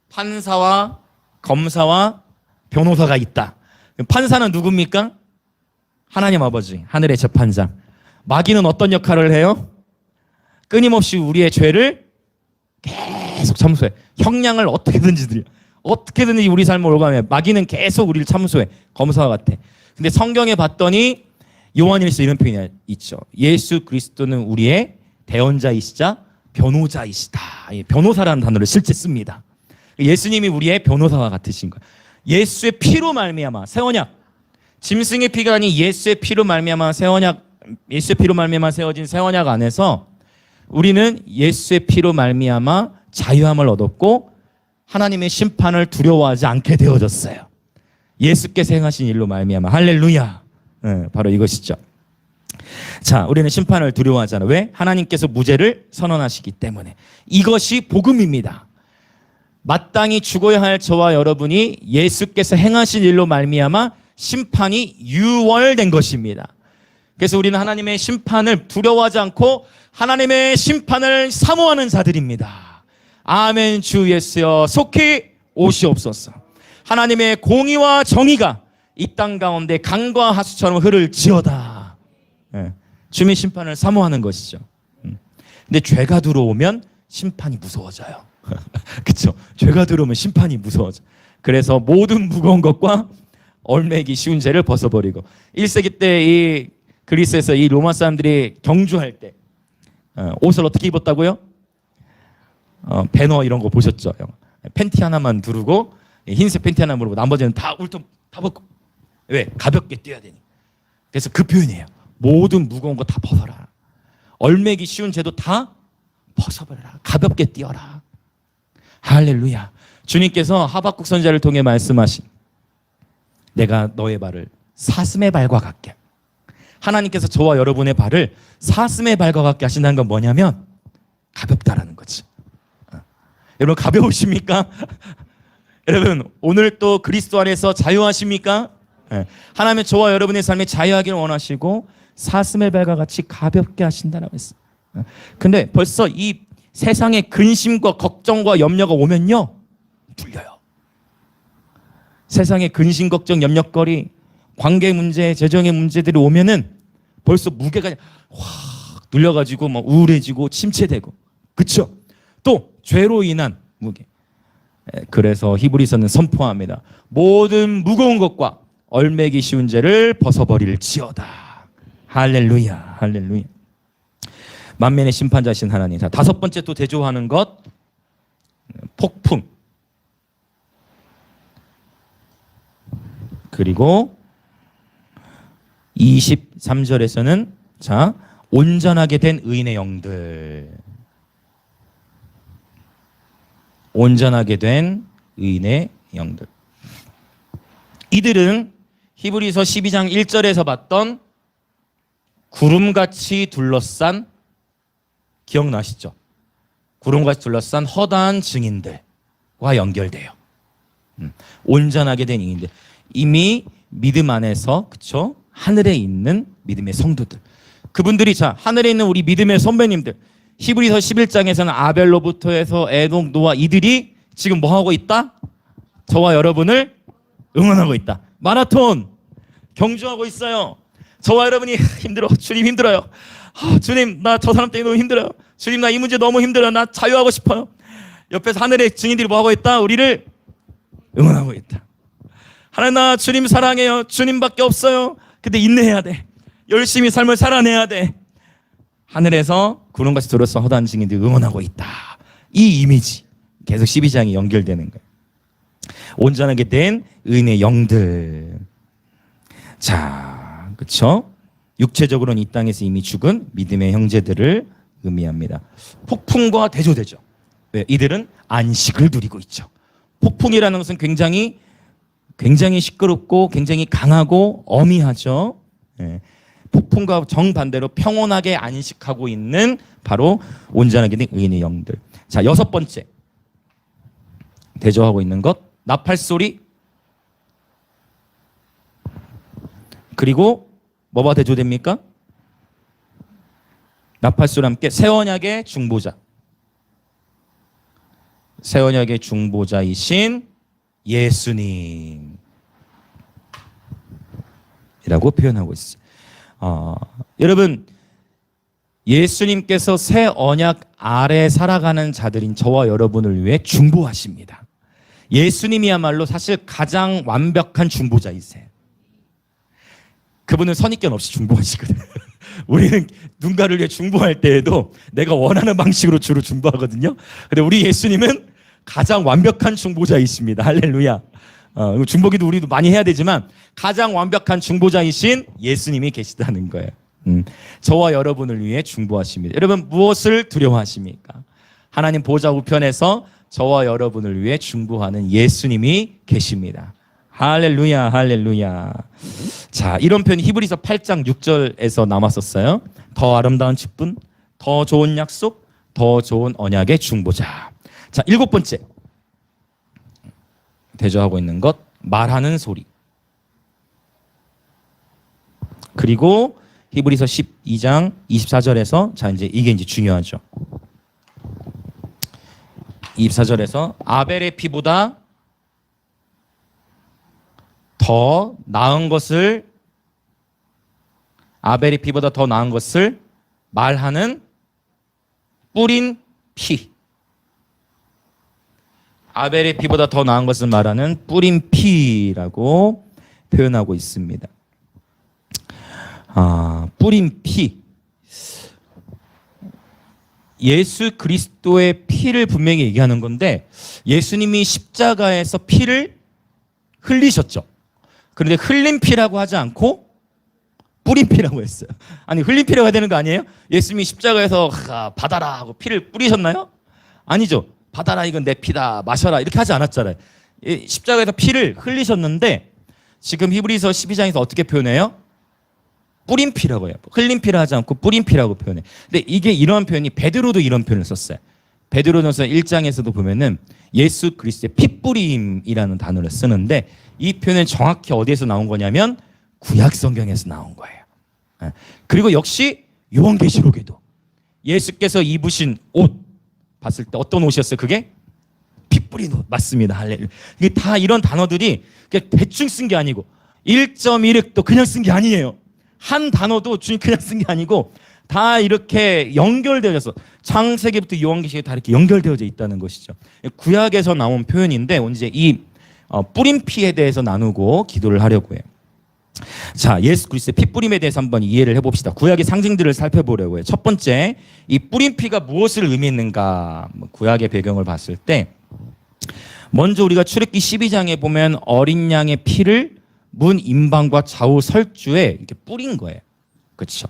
판사와 검사와 변호사가 있다. 판사는 누굽니까? 하나님 아버지, 하늘의 재판장. 마귀는 어떤 역할을 해요? 끊임없이 우리의 죄를 계속 참수해. 형량을 어떻게든지 우리 삶을 올가매. 마귀는 계속 우리를 참수해. 검사와 같아. 근데 성경에 봤더니 요한일서 이런 표현이 있죠. 예수 그리스도는 우리의 대언자이시자 변호자이시다. 변호사라는 단어를 실제 씁니다. 예수님이 우리의 변호사와 같으신 거예요. 예수의 피로 말미암아 새 언약, 짐승의 피가 아닌 예수의 피로 말미암아 예수의 피로 말미암아 세워진 새 언약 안에서 우리는 예수의 피로 말미암아 자유함을 얻었고 하나님의 심판을 두려워하지 않게 되어졌어요. 예수께서 행하신 일로 말미암아. 할렐루야. 네, 바로 이것이죠. 자, 우리는 심판을 두려워하잖아. 왜? 하나님께서 무죄를 선언하시기 때문에. 이것이 복음입니다. 마땅히 죽어야 할 저와 여러분이 예수께서 행하신 일로 말미암아 심판이 유월된 것입니다. 그래서 우리는 하나님의 심판을 두려워하지 않고 하나님의 심판을 사모하는 자들입니다. 아멘. 주 예수여 속히 오시옵소서. 하나님의 공의와 정의가 이 땅 가운데 강과 하수처럼 흐를지어다. 주님의 심판을 사모하는 것이죠. 근데 죄가 들어오면 심판이 무서워져요. 그렇죠? 죄가 들어오면 심판이 무서워져. 그래서 모든 무거운 것과 얼매기 쉬운 죄를 벗어버리고 1세기 때 이 그리스에서 이 로마 사람들이 경주할 때 옷을 어떻게 입었다고요? 배너 이런 거 보셨죠? 팬티 하나만 두르고 흰색 팬티 하나 무르고 나머지는 다 벗고. 왜? 가볍게 뛰어야 되니. 그래서 그 표현이에요. 모든 무거운 거 다 벗어라. 얼매기 쉬운 죄도 다 벗어버려라. 가볍게 뛰어라. 할렐루야. 주님께서 하박국 선지자를 통해 말씀하신 내가 너의 발을 사슴의 발과 같게. 하나님께서 저와 여러분의 발을 사슴의 발과 같게 하신다는 건 뭐냐면 가볍다라는 거지. 여러분 가벼우십니까? 여러분 오늘 또 그리스도 안에서 자유하십니까? 하나님은 저와 여러분의 삶에 자유하기를 원하시고 사슴의 발과 같이 가볍게 하신다라고 했어요. 근데 벌써 이 세상의 근심과 걱정과 염려가 오면요 뚫려요. 세상의 근심, 걱정, 염려거리, 관계 문제, 재정의 문제들이 오면은 벌써 무게가 확 눌려가지고 막 우울해지고 침체되고, 그렇죠? 또 죄로 인한 무게. 그래서 히브리서는 선포합니다. 모든 무거운 것과 얼매기 쉬운 죄를 벗어버릴지어다. 할렐루야, 할렐루야. 만민의 심판자신 하나님. 자, 다섯 번째 또 대조하는 것, 폭풍. 그리고 23절에서는 자, 온전하게 된 의인의 영들. 온전하게 된 의인의 영들. 이들은 히브리서 12장 1절에서 봤던 구름같이 둘러싼, 기억나시죠? 구름같이 둘러싼 허다한 증인들과 연결돼요. 온전하게 된 의인들. 이미 믿음 안에서, 그쵸? 하늘에 있는 믿음의 성도들. 그분들이, 자, 하늘에 있는 우리 믿음의 선배님들. 히브리서 11장에서는 아벨로부터 해서 에녹, 노아, 이들이 지금 뭐 하고 있다? 저와 여러분을 응원하고 있다. 마라톤 경주하고 있어요. 저와 여러분이 힘들어. 주님 힘들어요. 주님 나 저 사람 때문에 너무 힘들어요. 주님 나 이 문제 너무 힘들어요. 나 자유하고 싶어요. 옆에서 하늘의 증인들이 뭐 하고 있다? 우리를 응원하고 있다. 하나님 나 주님 사랑해요. 주님밖에 없어요. 근데 인내해야 돼. 열심히 삶을 살아내야 돼. 하늘에서 구름같이 둘러싼 허다한 증인들이 응원하고 있다. 이 이미지 계속 12장이 연결되는 거예요. 온전하게 된 의인의 영들. 자, 그렇죠? 육체적으로는 이 땅에서 이미 죽은 믿음의 형제들을 의미합니다. 폭풍과 대조되죠. 왜? 이들은 안식을 누리고 있죠. 폭풍이라는 것은 굉장히 시끄럽고 굉장히 강하고 어미하죠. 예. 폭풍과 정반대로 평온하게 안식하고 있는 바로 온전하게 된 의인의 영들. 자, 여섯 번째 대조하고 있는 것, 나팔소리. 그리고 뭐가 대조됩니까? 나팔소리와 함께 새 언약의 중보자. 새 언약의 중보자이신 예수님 이라고 표현하고 있어요. 여러분, 예수님께서 새 언약 아래 살아가는 자들인 저와 여러분을 위해 중보하십니다. 예수님이야말로 사실 가장 완벽한 중보자이세요. 그분은 선입견 없이 중보하시거든요. 우리는 누군가를 위해 중보할 때에도 내가 원하는 방식으로 주로 중보하거든요. 근데 우리 예수님은 가장 완벽한 중보자이십니다. 할렐루야. 중보기도 우리도 많이 해야 되지만 가장 완벽한 중보자이신 예수님이 계시다는 거예요. 저와 여러분을 위해 중보하십니다. 여러분, 무엇을 두려워하십니까? 하나님 보좌 우편에서 저와 여러분을 위해 중보하는 예수님이 계십니다. 할렐루야, 할렐루야. 자, 이런 표현이 히브리서 8장 6절에서 남았었어요. 더 아름다운 직분, 더 좋은 약속, 더 좋은 언약의 중보자. 자, 7번째 대조하고 있는 것, 말하는 소리. 그리고 히브리서 12장 24절에서 자, 이제 이게 중요하죠. 24절에서 아벨의 피보다 더 나은 것을, 아벨의 피보다 더 나은 것을 말하는 뿌린 피. 아벨의 피보다 더 나은 것을 말하는 뿌린 피라고 표현하고 있습니다. 뿌린 피. 예수 그리스도의 피를 분명히 얘기하는 건데, 예수님이 십자가에서 피를 흘리셨죠. 그런데 흘린 피라고 하지 않고 뿌린 피라고 했어요. 아니, 흘린 피라고 해야 되는 거 아니에요? 예수님이 십자가에서 받아라 하고 피를 뿌리셨나요? 아니죠. 받아라, 이건 내 피다, 마셔라, 이렇게 하지 않았잖아요. 십자가에서 피를 흘리셨는데 지금 히브리서 12장에서 어떻게 표현해요? 뿌린 피라고 해요. 흘린 피라 하지 않고 뿌린 피라고 표현해. 근데 이게 이런 표현이 베드로도 이런 표현을 썼어요. 베드로전서 1장에서도 보면은 예수 그리스도의 피뿌림이라는 단어를 쓰는데, 이 표현은 정확히 어디에서 나온 거냐면 구약 성경에서 나온 거예요. 그리고 역시 요한계시록에도 예수께서 입으신 옷 봤을 때 어떤 옷이었어요? 그게 피 뿌린 옷 맞습니다. 할렐루야. 이게 다 이런 단어들이 그냥 대충 쓴 게 아니고 1.1획도 그냥 쓴 게 아니에요. 한 단어도 주님 그냥 쓴 게 아니고 다 이렇게 연결되어서 창세기부터 요한계시록에 다 이렇게 연결되어져 있다는 것이죠. 구약에서 나온 표현인데 이제 이 뿌린 피에 대해서 나누고 기도를 하려고 해요. 자, 예수 그리스도의 피 뿌림에 대해서 한번 이해를 해봅시다. 구약의 상징들을 살펴보려고 해요. 첫 번째, 이 뿌린 피가 무엇을 의미했는가? 구약의 배경을 봤을 때 먼저 우리가 출애굽기 12장에 보면 어린 양의 피를 문 임방과 좌우 설주에 이렇게 뿌린 거예요. 그렇죠?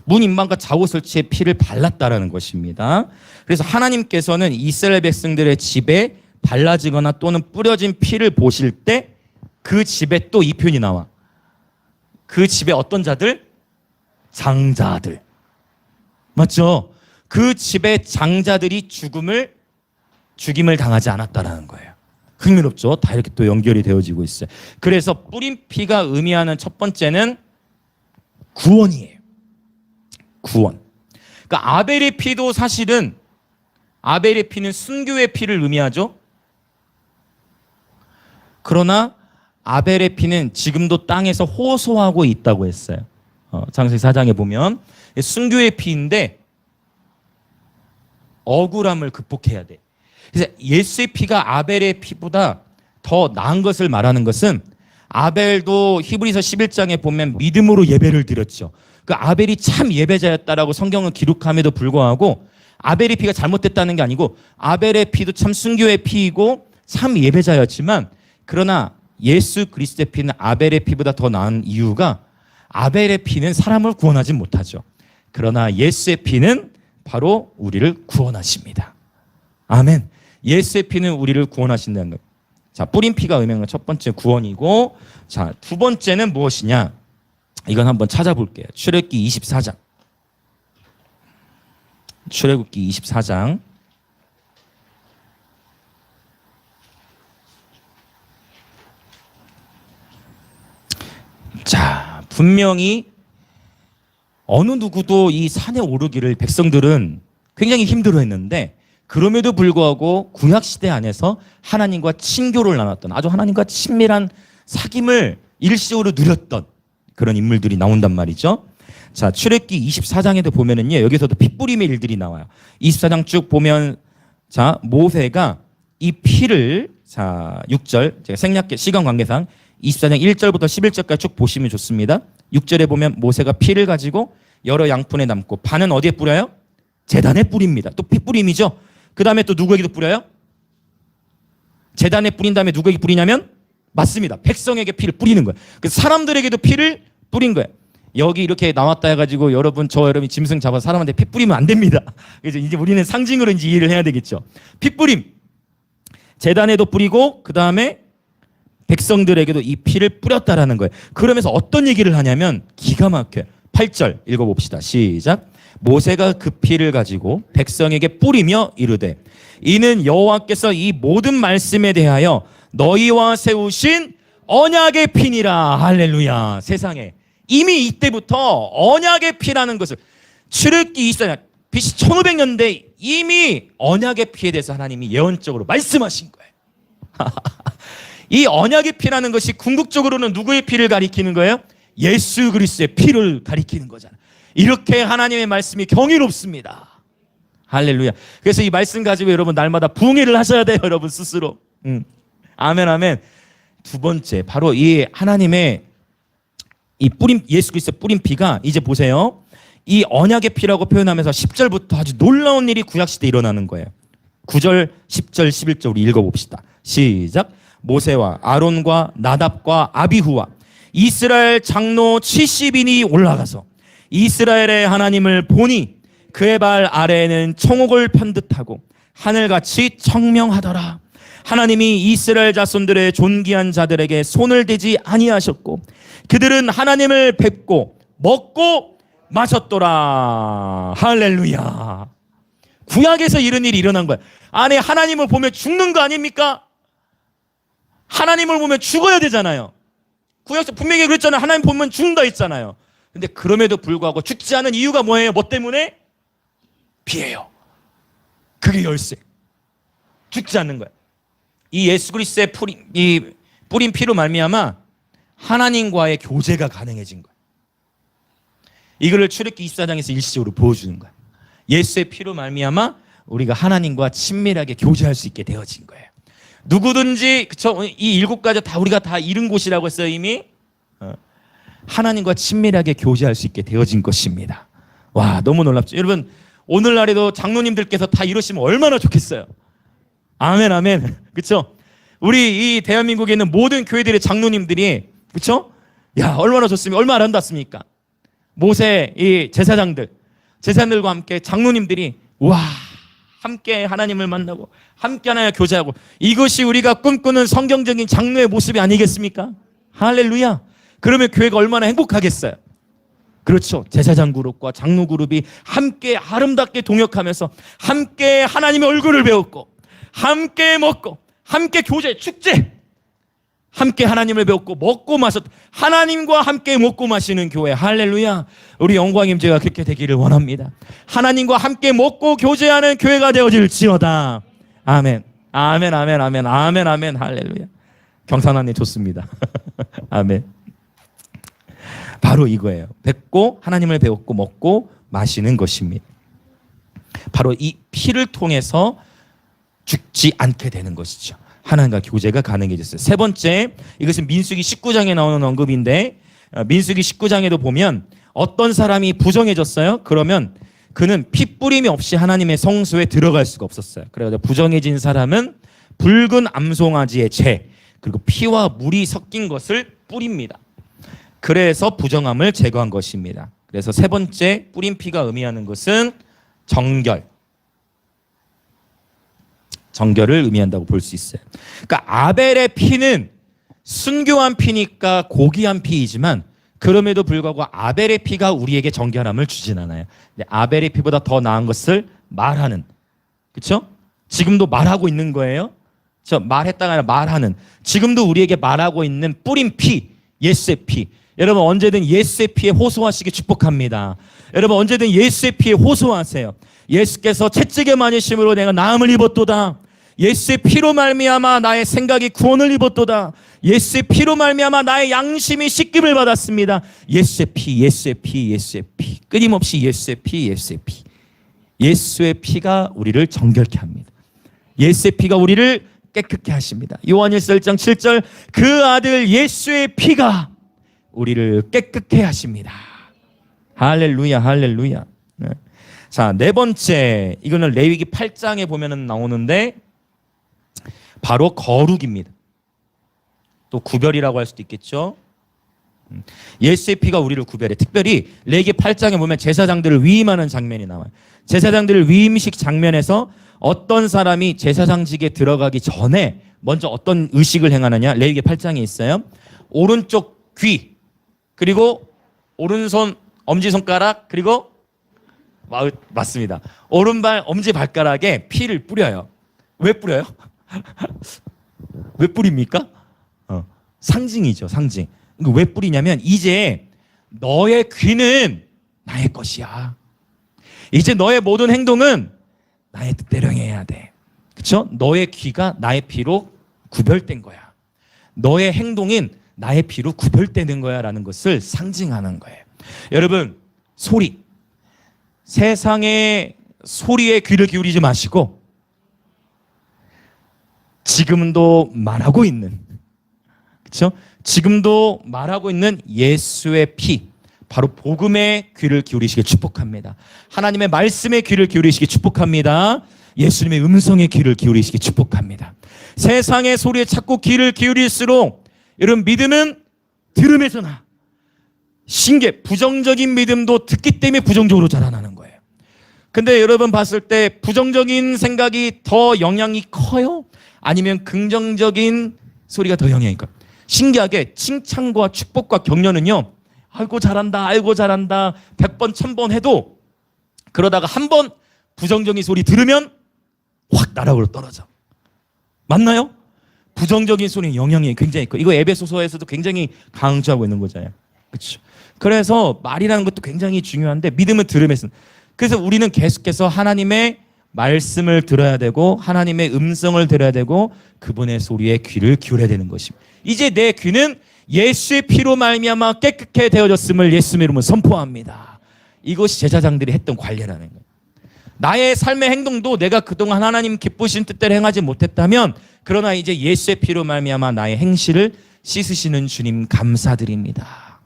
문 임방과 좌우 설주에 피를 발랐다라는 것입니다. 그래서 하나님께서는 이스라엘 백성들의 집에 발라지거나 또는 뿌려진 피를 보실 때 그 집에 또 이 표현이 나와. 그 집에 어떤 자들? 장자들. 맞죠? 그 집의 장자들이 죽임을 당하지 않았다라는 거예요. 흥미롭죠? 다 이렇게 또 연결이 되어지고 있어요. 그래서 뿌린 피가 의미하는 첫 번째는 구원이에요. 구원. 그러니까 아벨의 피도 사실은 아벨의 피는 순교의 피를 의미하죠. 그러나 아벨의 피는 지금도 땅에서 호소하고 있다고 했어요. 창세기 4장에 보면 순교의 피인데 억울함을 극복해야 돼. 그래서 예수의 피가 아벨의 피보다 더 나은 것을 말하는 것은, 아벨도 히브리서 11장에 보면 믿음으로 예배를 드렸죠. 그 아벨이 참 예배자였다라고 성경은 기록함에도 불구하고 아벨의 피가 잘못됐다는 게 아니고, 아벨의 피도 참 순교의 피이고 참 예배자였지만, 그러나 예수 그리스도의 피는 아벨의 피보다 더 나은 이유가, 아벨의 피는 사람을 구원하지 못하죠. 그러나 예수의 피는 바로 우리를 구원하십니다. 아멘. 예수의 피는 우리를 구원하신다는 것. 자, 뿌린 피가 의미하는 첫 번째 구원이고, 자, 두 번째는 무엇이냐? 이건 한번 찾아볼게요. 출애굽기 24장. 출애굽기 24장. 자, 분명히 어느 누구도 이 산에 오르기를 백성들은 굉장히 힘들어했는데, 그럼에도 불구하고 구약시대 안에서 하나님과 친교를 나눴던, 아주 하나님과 친밀한 사귐을 일시적으로 누렸던 그런 인물들이 나온단 말이죠. 자, 출애굽기 24장에도 보면은요, 여기서도 피 뿌림의 일들이 나와요. 24장 쭉 보면, 자, 모세가 이 피를, 자, 6절, 제가 생략 시간 관계상 24장 1절부터 11절까지 쭉 보시면 좋습니다. 6절에 보면 모세가 피를 가지고 여러 양푼에 담고 반은 어디에 뿌려요? 제단에 뿌립니다. 또 피 뿌림이죠. 그 다음에 또 누구에게도 뿌려요? 제단에 뿌린 다음에 누구에게 뿌리냐면, 맞습니다, 백성에게 피를 뿌리는 거예요. 그래서 사람들에게도 피를 뿌린 거예요. 여기 이렇게 나왔다 해가지고 여러분이 짐승 잡아서 사람한테 피 뿌리면 안 됩니다. 그래서 이제 우리는 상징으로 이제 이해를 해야 되겠죠. 피 뿌림, 제단에도 뿌리고 그 다음에 백성들에게도 이 피를 뿌렸다라는 거예요. 그러면서 어떤 얘기를 하냐면 기가 막혀요. 8절 읽어봅시다. 시작. 모세가 그 피를 가지고 백성에게 뿌리며 이르되 이는 여호와께서 이 모든 말씀에 대하여 너희와 세우신 언약의 피니라. 할렐루야. 세상에 이미 이때부터 언약의 피라는 것을, 출애굽기 24장 BC 1500년대 이미 언약의 피에 대해서 하나님이 예언적으로 말씀하신 거예요. 이 언약의 피라는 것이 궁극적으로는 누구의 피를 가리키는 거예요? 예수 그리스도의 피를 가리키는 거잖아요. 이렇게 하나님의 말씀이 경이롭습니다. 할렐루야. 그래서 이 말씀 가지고 여러분 날마다 부흥회를 하셔야 돼요, 여러분 스스로. 아멘, 아멘. 두 번째, 바로 이 하나님의 이 뿌림, 예수 그리스도의 뿌린 피가, 이제 보세요, 이 언약의 피라고 표현하면서 10절부터 아주 놀라운 일이 구약시대에 일어나는 거예요. 9절, 10절, 11절 우리 읽어봅시다. 시작. 모세와 아론과 나답과 아비후와 이스라엘 장로 70인이 올라가서 이스라엘의 하나님을 보니 그의 발 아래에는 청옥을 편듯하고 하늘같이 청명하더라. 하나님이 이스라엘 자손들의 존귀한 자들에게 손을 대지 아니하셨고 그들은 하나님을 뵙고 먹고 마셨더라. 할렐루야. 구약에서 이런 일이 일어난 거야. 아니, 하나님을 보면 죽는 거 아닙니까? 하나님을 보면 죽어야 되잖아요. 구약에서 분명히 그랬잖아요. 하나님 보면 죽는다 했잖아요. 근데 그럼에도 불구하고 죽지 않은 이유가 뭐예요? 뭐 때문에? 피예요. 그게 열쇠. 죽지 않는 거야. 이 예수 그리스도의 뿌린 피로 말미암아 하나님과의 교제가 가능해진 거야. 이거를 출애굽기 24장에서 일시적으로 보여주는 거야. 예수의 피로 말미암아 우리가 하나님과 친밀하게 교제할 수 있게 되어진 거예요. 누구든지, 그쵸? 이 7가지 다 우리가 다 이룬 곳이라고 했어요, 이미. 하나님과 친밀하게 교제할 수 있게 되어진 것입니다. 와, 너무 놀랍죠? 여러분, 오늘날에도 장로님들께서 다 이러시면 얼마나 좋겠어요. 아멘, 아멘. 그쵸? 우리 이 대한민국에 있는 모든 교회들의 장로님들이, 그쵸? 야, 얼마나 좋습니까? 얼마나 아름답습니까? 모세, 이 제사장들과 함께 장로님들이, 와, 함께 하나님을 만나고 함께 하나님과 교제하고, 이것이 우리가 꿈꾸는 성경적인 장로의 모습이 아니겠습니까? 할렐루야. 그러면 교회가 얼마나 행복하겠어요. 그렇죠. 제사장 그룹과 장로 그룹이 함께 아름답게 동역하면서 함께 하나님의 얼굴을 배웠고 함께 먹고 함께 교제, 축제, 함께 하나님을 배웠고 먹고 마셨, 하나님과 함께 먹고 마시는 교회. 할렐루야. 우리 영광님, 제가 그렇게 되기를 원합니다. 하나님과 함께 먹고 교제하는 교회가 되어질지어다. 아멘. 아멘, 아멘, 아멘, 아멘, 아멘. 할렐루야. 경산하니 좋습니다. 아멘. 바로 이거예요. 뵙고 하나님을 배웠고 먹고 마시는 것입니다. 바로 이 피를 통해서 죽지 않게 되는 것이죠. 하나님과 교제가 가능해졌어요. 세 번째, 이것은 민수기 19장에 나오는 언급인데, 민수기 19장에도 보면 어떤 사람이 부정해졌어요. 그러면 그는 피 뿌림이 없이 하나님의 성소에 들어갈 수가 없었어요. 그래서 부정해진 사람은 붉은 암송아지의 재, 그리고 피와 물이 섞인 것을 뿌립니다. 그래서 부정함을 제거한 것입니다. 그래서 세 번째 뿌린 피가 의미하는 것은 정결. 정결을 의미한다고 볼 수 있어요. 그러니까 아벨의 피는 순교한 피니까 고귀한 피이지만 그럼에도 불구하고 아벨의 피가 우리에게 정결함을 주진 않아요. 근데 아벨의 피보다 더 나은 것을 말하는, 그렇죠? 지금도 말하고 있는 거예요. 말했다가 아니라 말하는, 지금도 우리에게 말하고 있는 뿌린 피, 예수의 피. 여러분 언제든 예수의 피에 호소하시기 축복합니다. 여러분 언제든 예수의 피에 호소하세요. 예수께서 채찍에 맞으심으로 내가 나음을 입었도다. 예수의 피로 말미암아 나의 생각이 구원을 입었도다. 예수의 피로 말미암아 나의 양심이 씻김을 받았습니다. 예수의 피, 예수의 피, 예수의 피. 끊임없이 예수의 피, 예수의 피. 예수의 피가 우리를 정결케 합니다. 예수의 피가 우리를 깨끗게 하십니다. 요한일서 1장 7절 그 아들 예수의 피가 우리를 깨끗게 하십니다. 할렐루야, 할렐루야. 자, 네 번째, 이거는 레위기 8장에 보면은 나오는데 바로 거룩입니다. 또 구별이라고 할 수도 있겠죠. 예수의 피가 우리를 구별해. 특별히 레위기 8장에 보면 제사장들을 위임하는 장면이 나와요. 제사장들을 위임식 장면에서 어떤 사람이 제사장직에 들어가기 전에 먼저 어떤 의식을 행하느냐. 레위기 8장에 있어요. 오른쪽 귀, 그리고 오른손 엄지손가락, 그리고 맞습니다. 오른발 엄지발가락에 피를 뿌려요. 왜 뿌려요? 왜 뿌립니까? 상징이죠, 상징. 왜 뿌리냐면 이제 너의 귀는 나의 것이야. 이제 너의 모든 행동은 나의 뜻대로 해야 돼. 그렇죠? 너의 귀가 나의 피로 구별된 거야. 너의 행동은 나의 피로 구별되는 거야 라는 것을 상징하는 거예요. 여러분, 소리. 세상의 소리에 귀를 기울이지 마시고 지금도 말하고 있는, 그렇죠? 지금도 말하고 있는 예수의 피, 바로 복음의 귀를 기울이시길 축복합니다. 하나님의 말씀에 귀를 기울이시길 축복합니다. 예수님의 음성에 귀를 기울이시길 축복합니다. 세상의 소리에 자꾸 귀를 기울일수록 여러분 믿음은 들음에서 나. 신계, 부정적인 믿음도 듣기 때문에 부정적으로 자라나는 거예요. 근데 여러분 봤을 때 부정적인 생각이 더 영향이 커요? 아니면 긍정적인 소리가 더 영향이 커요? 신기하게 칭찬과 축복과 격려는요, 아이고 잘한다, 아이고 잘한다 100번 1000번 해도 그러다가 한 번 부정적인 소리 들으면 확 나락으로 떨어져. 맞나요? 부정적인 소리는 영향이 굉장히 커요. 이거 에베소서에서도 굉장히 강조하고 있는 거잖아요. 그렇죠? 그래서 말이라는 것도 굉장히 중요한데 믿음은 들음에서. 그래서 우리는 계속해서 하나님의 말씀을 들어야 되고 하나님의 음성을 들어야 되고 그분의 소리에 귀를 기울여야 되는 것입니다. 이제 내 귀는 예수의 피로 말미암아 깨끗게 되어졌음을 예수님의 이름으로 선포합니다. 이것이 제사장들이 했던 관례라는 거예요. 나의 삶의 행동도 내가 그동안 하나님 기쁘신 뜻대로 행하지 못했다면 그러나 이제 예수의 피로 말미암아 나의 행실을 씻으시는 주님 감사드립니다.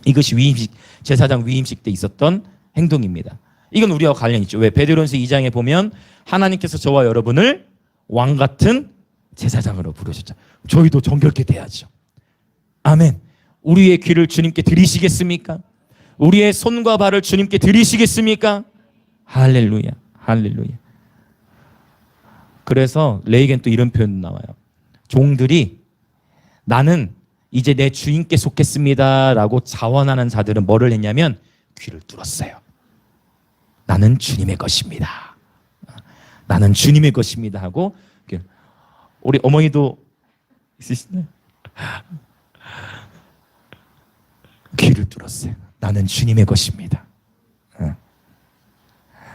이것이 위임식, 제사장 위임식 때 있었던 행동입니다. 이건 우리와 관련이 있죠. 왜? 베드로전서 2장에 보면 하나님께서 저와 여러분을 왕 같은 제사장으로 부르셨죠. 저희도 정결케 돼야죠. 아멘. 우리의 귀를 주님께 드리시겠습니까? 우리의 손과 발을 주님께 드리시겠습니까? 할렐루야, 할렐루야. 그래서 레위기엔 또 이런 표현 나와요. 종들이 나는 이제 내 주인께 속했습니다 라고 자원하는 자들은 뭐를 했냐면 귀를 뚫었어요. 나는 주님의 것입니다. 나는 주님의 것입니다 하고. 우리 어머니도 있으시나요? 귀를 뚫었어요. 나는 주님의 것입니다.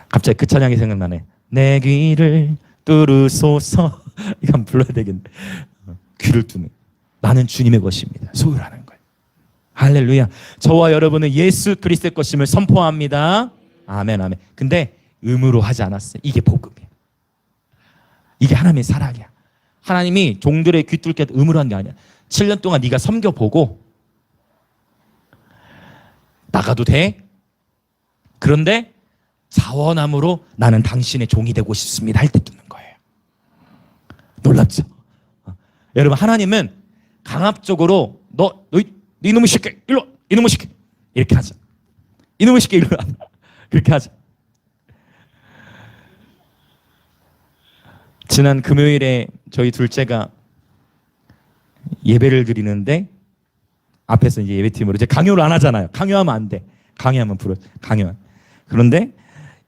갑자기 그 찬양이 생각나네. 내 귀를 뚫으소서. 이거 한번 불러야 되겠네. 귀를 뚫는. 나는 주님의 것입니다. 소유라는 거예요. 할렐루야. 저와 여러분은 예수 그리스도의 것임을 선포합니다. 아멘, 아멘. 근데 의무로 하지 않았어요. 이게 복음이에요. 이게 하나님의 사랑이야. 하나님이 종들의 귀 뚫게 의무로 한 게 아니야. 7년 동안 네가 섬겨보고 나가도 돼. 그런데 자원함으로 나는 당신의 종이 되고 싶습니다 할 때 뚫는 거예요. 놀랍죠? 여러분 하나님은 강압적으로 너 이놈의 새끼 일로 와. 이놈의 새끼 이렇게 하자. 이놈의 새끼 일로 와. 그렇게 하자. 지난 금요일에 저희 둘째가 예배를 드리는데 앞에서 이제 예배팀으로 이제 강요를 안 하잖아요. 강요하면 안 돼. 강요하면 강요하면. 그런데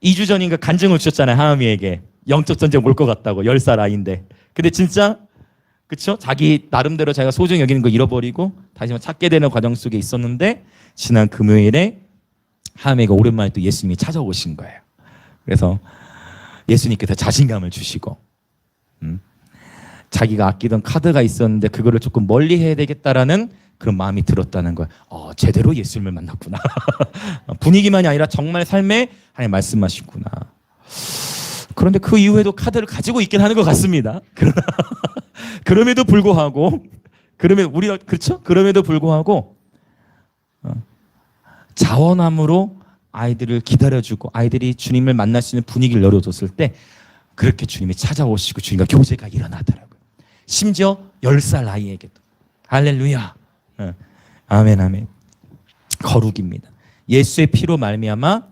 2주 전인가 간증을 주셨잖아요. 하나미에게 영적 전쟁 올 것 같다고 10살 아이인데. 근데 진짜 그렇죠? 자기 나름대로 자기가 소중히 여기는 거 잃어버리고 다시 한번 찾게 되는 과정 속에 있었는데 지난 금요일에 하나미가 오랜만에 또 예수님이 찾아오신 거예요. 그래서 예수님께서 자신감을 주시고 자기가 아끼던 카드가 있었는데 그거를 조금 멀리 해야 되겠다라는 그런 마음이 들었다는 거예요. 제대로 예수님을 만났구나. 분위기만이 아니라 정말 삶에 하나님 말씀하시구나. 그런데 그 이후에도 카드를 가지고 있긴 하는 것 같습니다. 그럼에도 불구하고, 그럼에도 불구하고 자원함으로 아이들을 기다려주고 아이들이 주님을 만날 수 있는 분위기를 열어줬을 때 그렇게 주님이 찾아오시고 주님과 교제가 일어나더라고요. 심지어 10살 아이에게도. 할렐루야. 아멘, 아멘. 거룩입니다. 예수의 피로 말미암아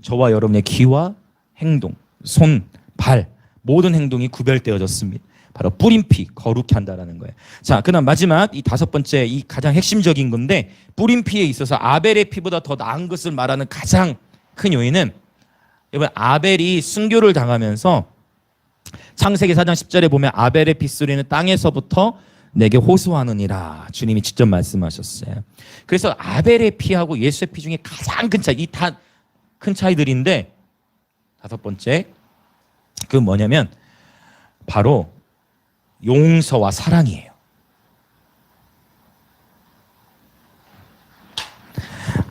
저와 여러분의 귀와 행동, 손, 발 모든 행동이 구별되어졌습니다. 바로 뿌린 피, 거룩히 한다라는 거예요. 자, 그다음 마지막 이 5번째, 이 가장 핵심적인 건데, 뿌린 피에 있어서 아벨의 피보다 더 나은 것을 말하는 가장 큰 요인은, 여러분, 아벨이 순교를 당하면서 창세기 4장 10절에 보면 아벨의 핏소리는 땅에서부터 내게 호소하느니라 주님이 직접 말씀하셨어요. 그래서 아벨의 피하고 예수의 피 중에 가장 큰 차이, 이 다 큰 차이들인데, 5번째, 그 뭐냐면 바로 용서와 사랑이에요.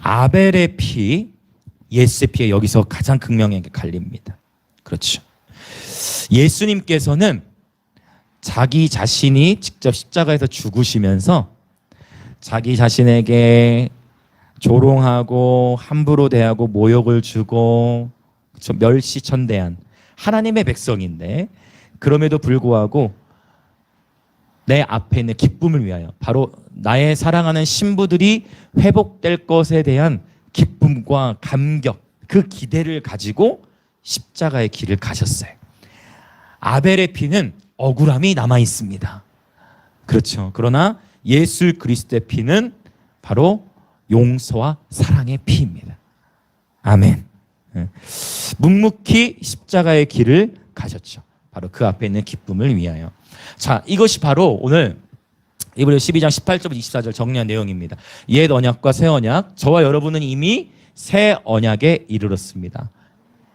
아벨의 피, 예수의 피에 여기서 가장 극명하게 갈립니다. 그렇죠. 예수님께서는 자기 자신이 직접 십자가에서 죽으시면서 자기 자신에게 조롱하고 함부로 대하고 모욕을 주고, 그렇죠, 멸시천대한 하나님의 백성인데, 그럼에도 불구하고 내 앞에 있는 기쁨을 위하여, 바로 나의 사랑하는 신부들이 회복될 것에 대한 기쁨과 감격, 그 기대를 가지고 십자가의 길을 가셨어요. 아벨의 피는 억울함이 남아 있습니다. 그렇죠. 그러나 예수 그리스도의 피는 바로 용서와 사랑의 피입니다. 아멘. 묵묵히 십자가의 길을 가셨죠. 바로 그 앞에 있는 기쁨을 위하여. 자, 이것이 바로 오늘 이브리서 12장 18절부터 24절 정리한 내용입니다. 옛 언약과 새 언약, 저와 여러분은 이미 새 언약에 이르렀습니다.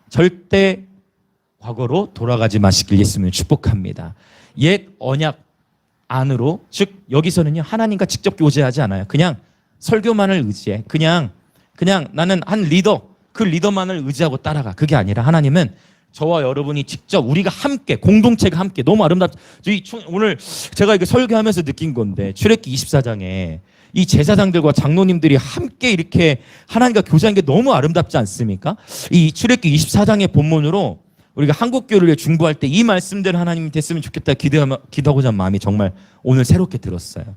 절대 과거로 돌아가지 마시길 예수님을 축복합니다. 옛 언약 안으로, 즉 여기서는요, 하나님과 직접 교제하지 않아요. 그냥 설교만을 의지해. 그냥 나는 한 리더, 그 리더만을 의지하고 따라가. 그게 아니라 하나님은 저와 여러분이 직접, 우리가 함께, 공동체가 함께, 너무 아름답죠. 오늘 제가 이렇게 설교하면서 느낀 건데, 출애굽기 24장에 이 제사장들과 장로님들이 함께 이렇게 하나님과 교제하는 게 너무 아름답지 않습니까? 이 출애굽기 24장의 본문으로 우리가 한국교회를 중보할 때 이 말씀대로 하나님이 됐으면 좋겠다 기도하고자 하는 마음이 정말 오늘 새롭게 들었어요.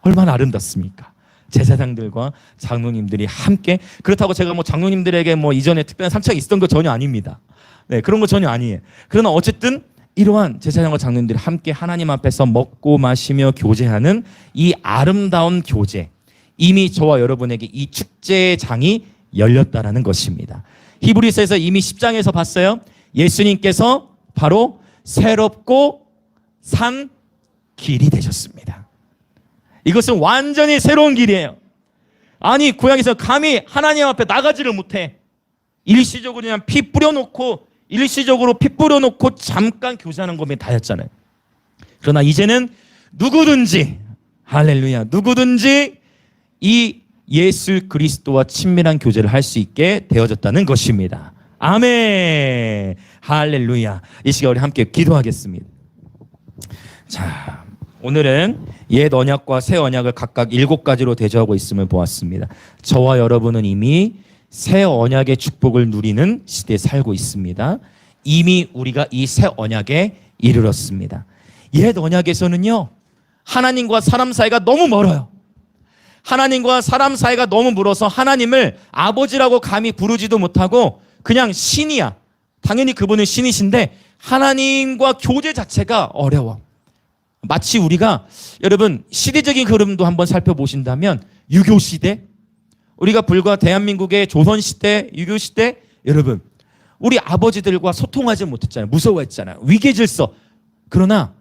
얼마나 아름답습니까? 제사장들과 장로님들이 함께. 그렇다고 제가 뭐 장로님들에게 뭐 이전에 특별한 상처가 있었던 거 전혀 아닙니다. 네, 그런 거 전혀 아니에요. 그러나 어쨌든 이러한 제사장과 장로님들이 함께 하나님 앞에서 먹고 마시며 교제하는 이 아름다운 교제, 이미 저와 여러분에게 이 축제의 장이 열렸다라는 것입니다. 히브리서에서 이미 10장에서 봤어요. 예수님께서 바로 새롭고 산 길이 되셨습니다. 이것은 완전히 새로운 길이에요. 아니, 고향에서 감히 하나님 앞에 나가지를 못해. 일시적으로 그냥 피 뿌려놓고 잠깐 교제하는 것이 다였잖아요. 그러나 이제는 누구든지, 할렐루야, 누구든지 이 예수 그리스도와 친밀한 교제를 할 수 있게 되어졌다는 것입니다. 아멘. 할렐루야. 이 시간 우리 함께 기도하겠습니다. 자, 오늘은 옛 언약과 새 언약을 각각 7가지로 대조하고 있음을 보았습니다. 저와 여러분은 이미 새 언약의 축복을 누리는 시대에 살고 있습니다. 이미 우리가 이 새 언약에 이르렀습니다. 옛 언약에서는요, 하나님과 사람 사이가 너무 멀어요. 하나님과 사람 사이가 너무 멀어서 하나님을 아버지라고 감히 부르지도 못하고 그냥 신이야. 당연히 그분은 신이신데 하나님과 교제 자체가 어려워. 마치 우리가, 여러분, 시대적인 흐름도 한번 살펴보신다면 유교시대, 우리가 불과 대한민국의 조선시대, 유교시대, 여러분, 우리 아버지들과 소통하지 못했잖아요. 무서워했잖아요. 위계질서. 그러나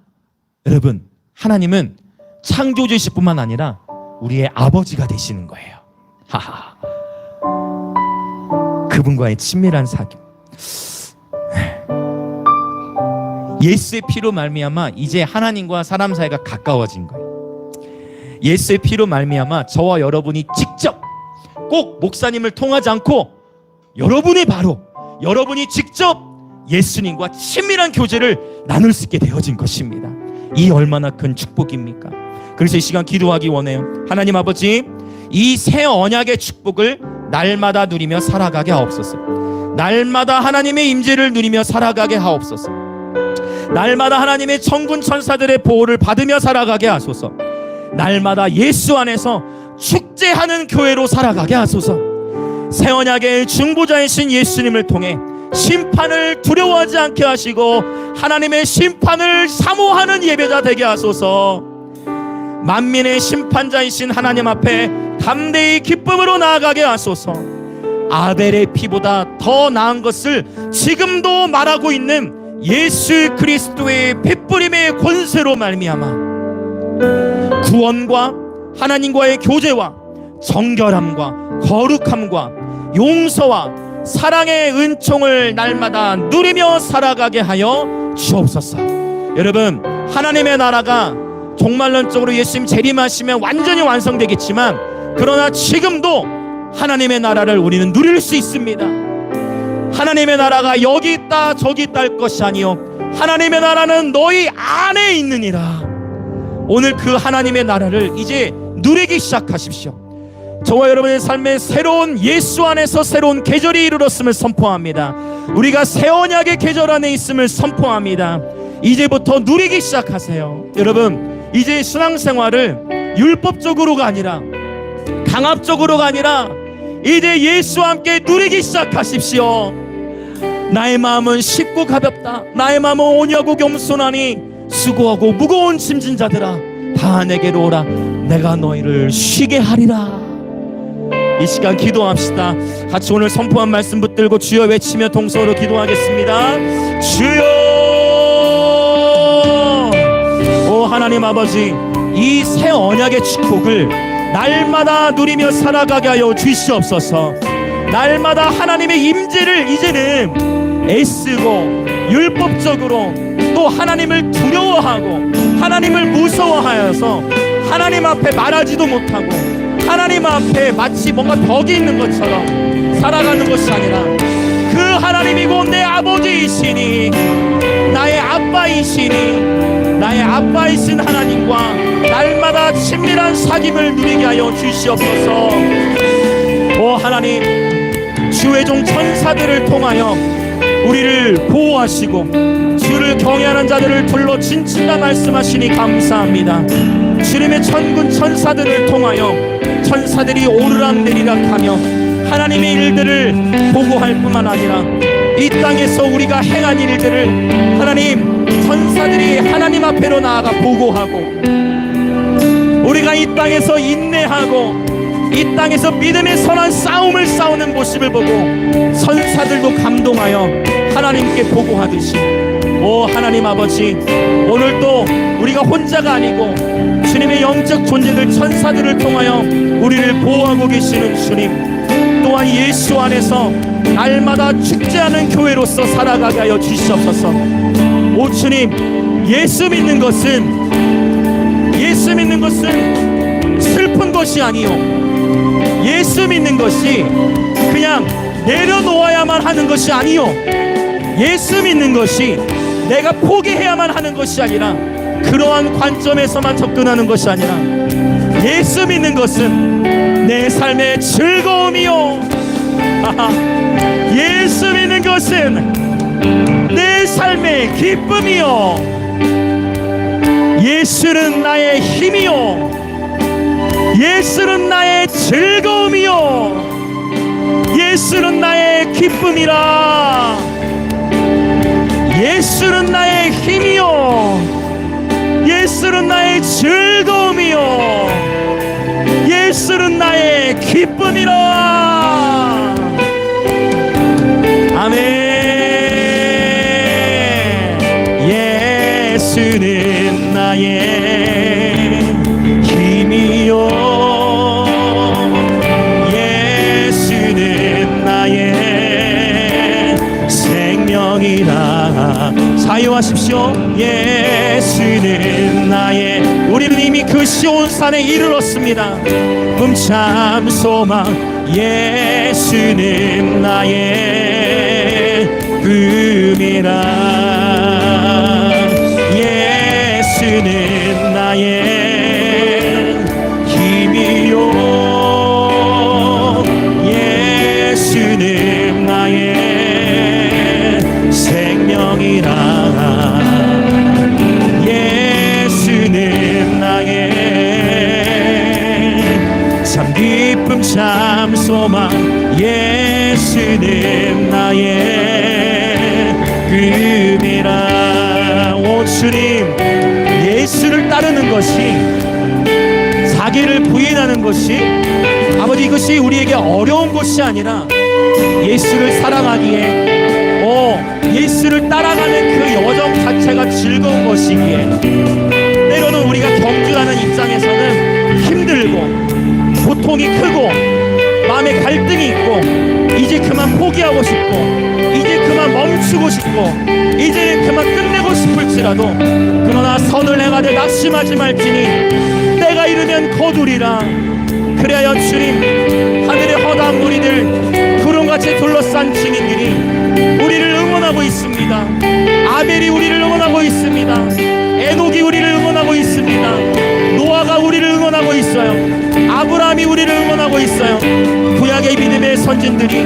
여러분, 하나님은 창조주이실 뿐만 아니라 우리의 아버지가 되시는 거예요. 하하. 그분과의 친밀한 사귐. 예수의 피로 말미암아 이제 하나님과 사람 사이가 가까워진 거예요. 예수의 피로 말미암아 저와 여러분이 직접 꼭 목사님을 통하지 않고 여러분이 직접 예수님과 친밀한 교제를 나눌 수 있게 되어진 것입니다. 이 얼마나 큰 축복입니까? 그래서 이 시간 기도하기 원해요. 하나님 아버지, 이 새 언약의 축복을 날마다 누리며 살아가게 하옵소서. 날마다 하나님의 임재를 누리며 살아가게 하옵소서. 날마다 하나님의 천군 천사들의 보호를 받으며 살아가게 하소서. 날마다 예수 안에서 축제하는 교회로 살아가게 하소서. 새 언약의 중보자이신 예수님을 통해 심판을 두려워하지 않게 하시고 하나님의 심판을 사모하는 예배자 되게 하소서. 만민의 심판자이신 하나님 앞에 담대히 기쁨으로 나아가게 하소서. 아벨의 피보다 더 나은 것을 지금도 말하고 있는 예수 그리스도의 핏부림의 권세로 말미암아 구원과 하나님과의 교제와 정결함과 거룩함과 용서와 사랑의 은총을 날마다 누리며 살아가게 하여 주옵소서. 여러분, 하나님의 나라가 종말론적으로 예수님 재림하시면 완전히 완성되겠지만, 그러나 지금도 하나님의 나라를 우리는 누릴 수 있습니다. 하나님의 나라가 여기 있다 저기 있다 할 것이 아니요, 하나님의 나라는 너희 안에 있느니라. 오늘 그 하나님의 나라를 이제 누리기 시작하십시오. 저와 여러분의 삶에 새로운 예수 안에서 새로운 계절이 이르렀음을 선포합니다. 우리가 새 언약의 계절 안에 있음을 선포합니다. 이제부터 누리기 시작하세요. 여러분, 이제 신앙생활을 율법적으로가 아니라 강압적으로가 아니라 이제 예수와 함께 누리기 시작하십시오. 나의 마음은 쉽고 가볍다. 나의 마음은 온유하고 겸손하니 수고하고 무거운 짐진 자들아 다 내게로 오라. 내가 너희를 쉬게 하리라. 이 시간 기도합시다. 같이 오늘 선포한 말씀 붙들고 주여 외치며 동서로 기도하겠습니다. 주여! 오 하나님 아버지, 이 새 언약의 축복을 날마다 누리며 살아가게 하여 주시옵소서. 날마다 하나님의 임재를 이제는 애쓰고 율법적으로 또 하나님을 두려워하고 하나님을 무서워하여서 하나님 앞에 말하지도 못하고 하나님 앞에 마치 뭔가 벽이 있는 것처럼 살아가는 것이 아니라 그 하나님이고 내 아버지이시니 나의 아빠이시니 나의 아빠이신 하나님과 날마다 친밀한 사귐을 누리게 하여 주시옵소서. 오 하나님, 주의 종 천사들을 통하여 우리를 보호하시고 주를 경외하는 자들을 둘러 진친다 말씀하시니 감사합니다. 주님의 천군 천사들을 통하여 천사들이 오르락내리락 하며 하나님의 일들을 보고할 뿐만 아니라 이 땅에서 우리가 행한 일들을 하나님 천사들이 하나님 앞에로 나아가 보고하고, 우리가 이 땅에서 인내하고 이 땅에서 믿음의 선한 싸움을 싸우는 모습을 보고 천사들도 감동하여 하나님께 보고하듯이, 오 하나님 아버지, 오늘도 우리가 혼자가 아니고 주님의 영적 존재들 천사들을 통하여 우리를 보호하고 계시는 주님, 또한 예수 안에서 날마다 축제하는 교회로서 살아가게 하여 주시옵소서. 오 주님, 예수 믿는 것은 슬픈 것이 아니요, 예수 믿는 것이 그냥 내려놓아야만 하는 것이 아니요, 예수 믿는 것이 내가 포기해야만 하는 것이 아니라 그러한 관점에서만 접근하는 것이 아니라 예수 믿는 것은 내 삶의 즐거움이요, 예수 믿는 것은 내 삶의 기쁨이요, 예수는 나의 힘이요, 예수는 나의 즐거움이요, 예수는 나의 기쁨이라. 예수는 나의 힘이요, 예수는 나의 즐거움이요, 예수는 나의 기쁨이라. 아멘. 예수는 나의 힘이요, 예수는 나의 생명 생명이라. 자유하십시오. 예수는 나의, 우리는 이미 그 시온산에 이르렀습니다. 꿈참 소망. 예수는 나의 꿈이라. 예수는 나의 힘이요. 예수는 나의 생명이라. 예수는 나의 참 기쁨 참 소망. 예수는 나의 꿈이라. 오 주님, 예수를 따르는 것이, 자기를 부인하는 것이, 아버지 이것이 우리에게 어려운 것이 아니라 예수를 사랑하기에, 예수를 따라가는 그 여정 자체가 즐거운 것이기에, 때로는 우리가 경주하는 입장에서는 힘들고 고통이 크고 마음에 갈등이 있고, 이제 그만 포기하고 싶고, 이제 그만 멈추고 싶고, 이제는 그만 끝내고 싶을지라도, 그러나 선을 행하되 낙심하지 말지니 때가 이르면 거두리라. 그래야 주님, 하늘의 허다한 무리들, 구름같이 둘러싼 증인들이 우리를 응원하고 있습니다. 아벨이 우리를 응원하고 있습니다. 에녹이 우리를 응원하고 있습니다. 노아가 우리를 응원하고 있어요. 아브라함이 우리를 응원하고 있어요. 구약의 믿음의 선진들이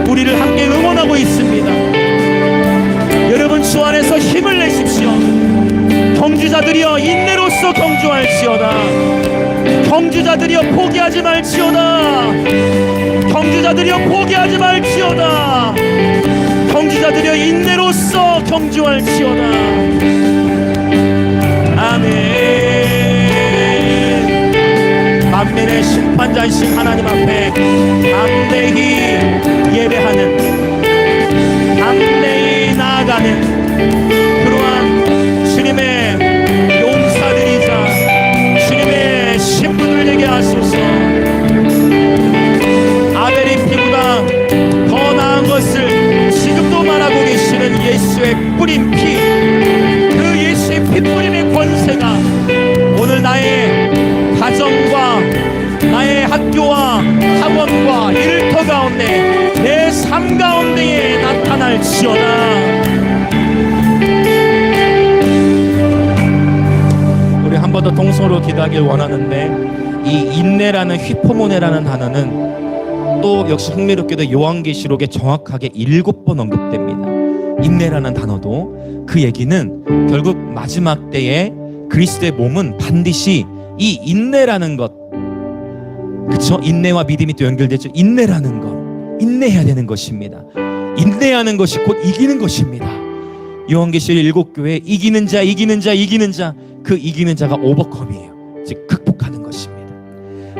우리를 함께 응원하고 있습니다. 여러분 주 안에서 힘을 내십시오. 경주자들이여 인내로써 경주할지어다. 경주자들이여 포기하지 말지어다. 경주자들이여 포기하지 말지어다. 경주자들이여 인내로써 경주할지어다. 아멘. 만민의 심판자이신 하나님 앞에 담대히 예배하는, 담대히 나아가는 그러한 주님의 용사들이자 주님의 신부들 되게 하소서. 아벨의 피보다 더 나은 것을 지금도 말하고 계시는 예수의 뿌린 피, 그 예수의 피 뿌림의 권세가 오늘 나의 가정과 나의 학교와 학원과 일터 가운데, 내 삶 가운데에 나타날지어다. 우리 한 번 더 동성으로 기도하길 원하는데, 이 인내라는 휘포모네라는 단어는 또 역시 흥미롭게도 요한계시록에 정확하게 7번 언급됩니다. 인내라는 단어도, 그 얘기는 결국 마지막 때에 그리스도의 몸은 반드시 이 인내라는 것, 그쵸? 인내와 믿음이 또 연결되죠. 인내라는 것, 인내해야 되는 것입니다. 인내하는 것이 곧 이기는 것입니다. 요한계시록 7교회 이기는 자, 이기는 자, 이기는 자, 그 이기는 자가 오버컴이에요. 즉 극복하는 것입니다.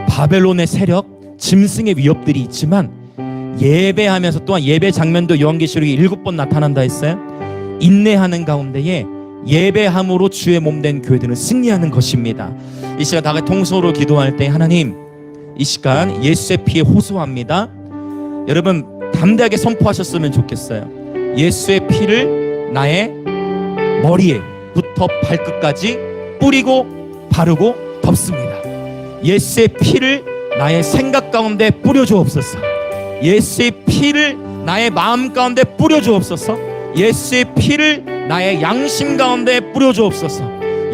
바벨론의 세력, 짐승의 위협들이 있지만 예배하면서, 또한 예배 장면도 요한계시록에 7번 나타난다 했어요. 인내하는 가운데에 예배함으로 주의 몸된 교회들은 승리하는 것입니다. 이 시간 다 같이 통성으로 기도할 때, 하나님 이 시간 예수의 피에 호소합니다. 여러분 담대하게 선포하셨으면 좋겠어요. 예수의 피를 나의 머리에부터 발끝까지 뿌리고 바르고 덮습니다. 예수의 피를 나의 생각 가운데 뿌려주옵소서. 예수의 피를 나의 마음 가운데 뿌려주옵소서. 예수의 피를 나의 양심 가운데 뿌려주옵소서.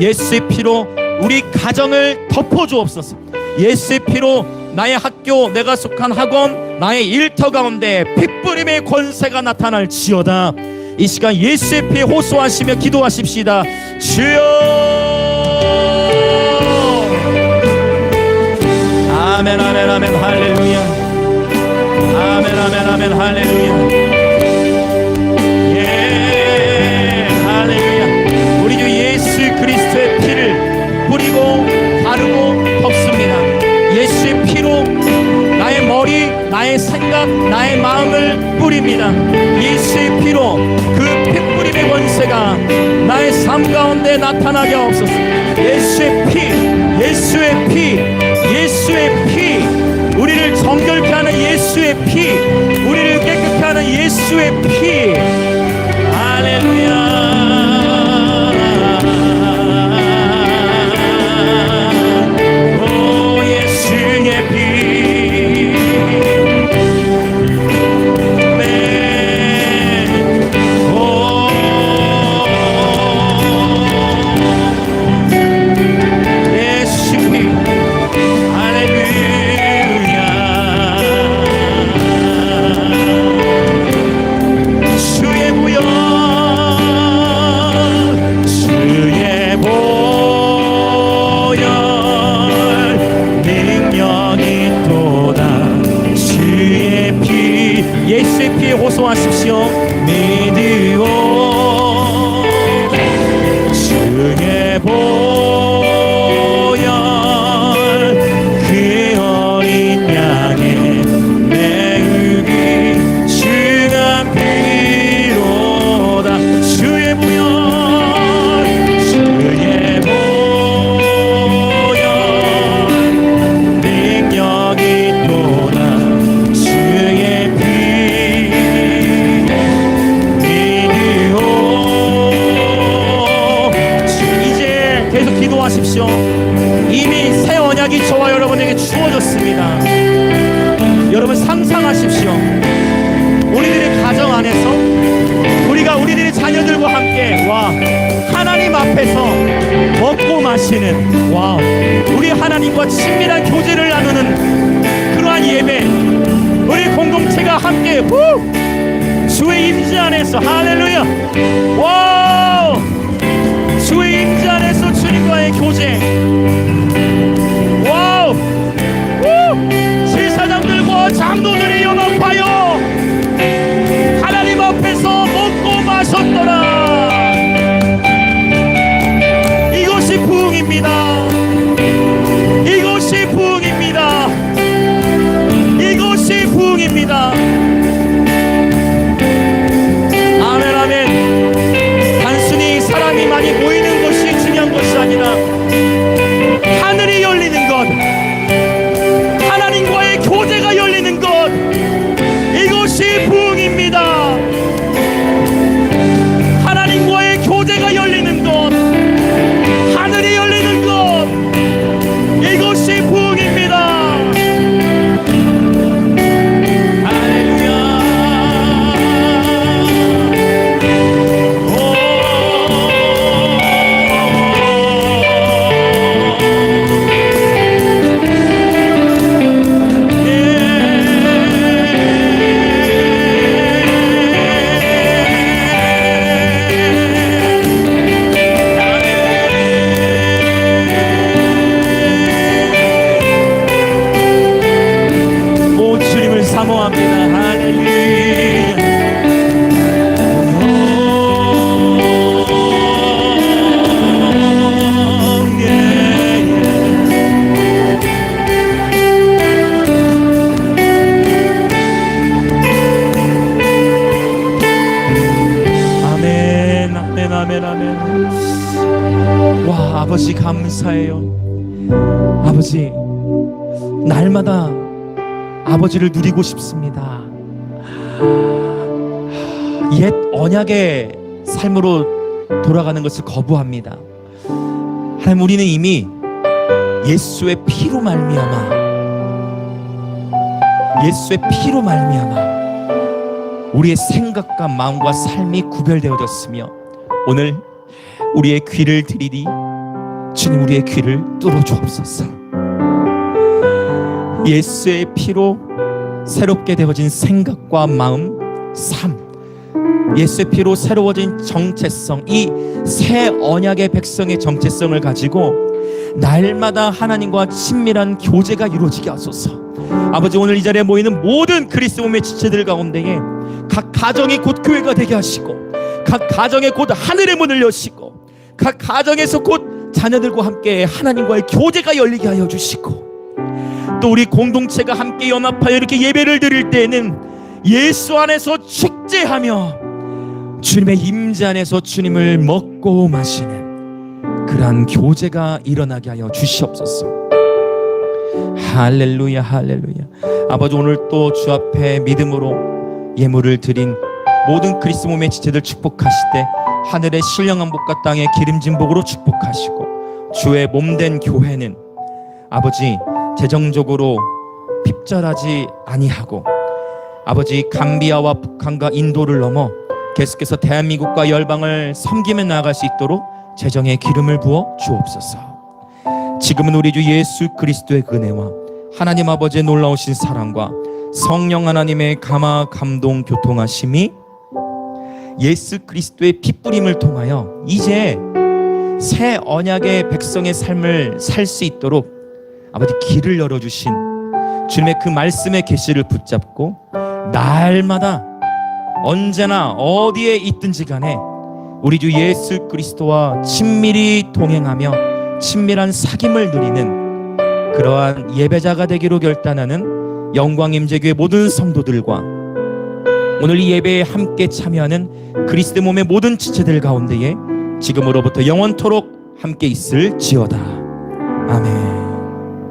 예수의 피로 우리 가정을 덮어주옵소서. 예수의 피로 나의 학교, 내가 속한 학원, 나의 일터 가운데 핏뿌림의 권세가 나타날지어다. 이 시간 예수의 피에 호소하시며 기도하십시다. 주여. 아멘 아멘 아멘 할렐루야. 아멘 아멘 아멘 할렐루야. 예 할렐루야. 우리 주 예수 그리스도의 피를 뿌리고 바르고 덮습니다. 예수의 피로 나의 머리, 나의 생각, 나의 마음을 뿌립니다. 예수의 피로 그 핏뿌림의 권세가 나의 삶 가운데 나타나게 하옵소서. 예수의 피, 예수의 피, 예수의 피, 우리를 정결케 하는 예수의 피, 우리를 깨끗케 하는 예수의 피. 기도하십시오. 믿으오 주의 보혈 그 어린 양의 내음이 주가 피로다. 주의 보혈 능력 있도다. 주의 피 믿으오. 이제 계속 기도하십시오. 이미 새 언약이 저와 여러분에게 주어졌습니다. 여러분 상상하십시오. 우리들의 가정 안에서 우리가 우리들의 자녀들과 함께 하나님 앞에서 먹고 마시는 우리 하나님과 친밀한 교제를 나누는 그러한 예배, 우리 공동체가 함께 주의 임재 안에서 할렐루야 주의 임재 안에서 주님과의 교제 제사장들과 장로들이 연합하여 하나님 앞에서 먹고 마셨더라. 이것이 부흥입니다. 이것이 부흥입니다. 이것이 부흥입니다. 아멘 아멘. 단순히 사람이 많이 모이는 것이 중요한 것이 아니라 하늘이 열리는 것, 하나님과의 교제가 열리는 것, 이것이 부흥입니다. 하나님과의 교제가 열리는 것, 하늘이 열리는 것, 이것이 부흥입니다. 할렐루야. 사모합니다. 할렐루야. 아멘 아멘 아멘 아멘. 아버지 감사해요. 아버지 날마다 아버지를 누리고 싶습니다. 옛 언약의 삶으로 돌아가는 것을 거부합니다. 하나님, 우리는 이미 예수의 피로 말미암아 우리의 생각과 마음과 삶이 구별되어졌으며 오늘 우리의 귀를 들이니 주님 우리의 귀를 뚫어주옵소서. 예수의 피로 새롭게 되어진 생각과 마음, 삶, 예수의 피로 새로워진 정체성, 이 새 언약의 백성의 정체성을 가지고 날마다 하나님과 친밀한 교제가 이루어지게 하소서. 아버지, 오늘 이 자리에 모이는 모든 그리스도 몸의 지체들 가운데에 각 가정이 곧 교회가 되게 하시고, 각 가정에 곧 하늘의 문을 여시고, 각 가정에서 곧 자녀들과 함께 하나님과의 교제가 열리게 하여 주시고, 또 우리 공동체가 함께 연합하여 이렇게 예배를 드릴 때에는 예수 안에서 축제하며 주님의 임재 안에서 주님을 먹고 마시는 그러한 교제가 일어나게 하여 주시옵소서. 할렐루야 할렐루야. 아버지, 오늘 또 주 앞에 믿음으로 예물을 드린 모든 그리스도 몸의 지체들 축복하시되 하늘의 신령한 복과 땅의 기름진 복으로 축복하시고, 주의 몸된 교회는 아버지 재정적으로 핍절하지 아니하고 아버지 감비아와 북한과 인도를 넘어 계속해서 대한민국과 열방을 섬기며 나아갈 수 있도록 재정의 기름을 부어 주옵소서. 지금은 우리 주 예수 그리스도의 은혜와 하나님 아버지의 놀라우신 사랑과 성령 하나님의 감화 감동 교통하심이 예수 그리스도의 핏부림을 통하여 이제 새 언약의 백성의 삶을 살 수 있도록 아버지 길을 열어주신 주님의 그 말씀의 계시를 붙잡고 날마다 언제나 어디에 있든지 간에 우리 주 예수 그리스도와 친밀히 동행하며 친밀한 사귐을 누리는 그러한 예배자가 되기로 결단하는 영광임재교회 모든 성도들과 오늘 이 예배에 함께 참여하는 그리스도 몸의 모든 지체들 가운데에 지금으로부터 영원토록 함께 있을지어다. 아멘.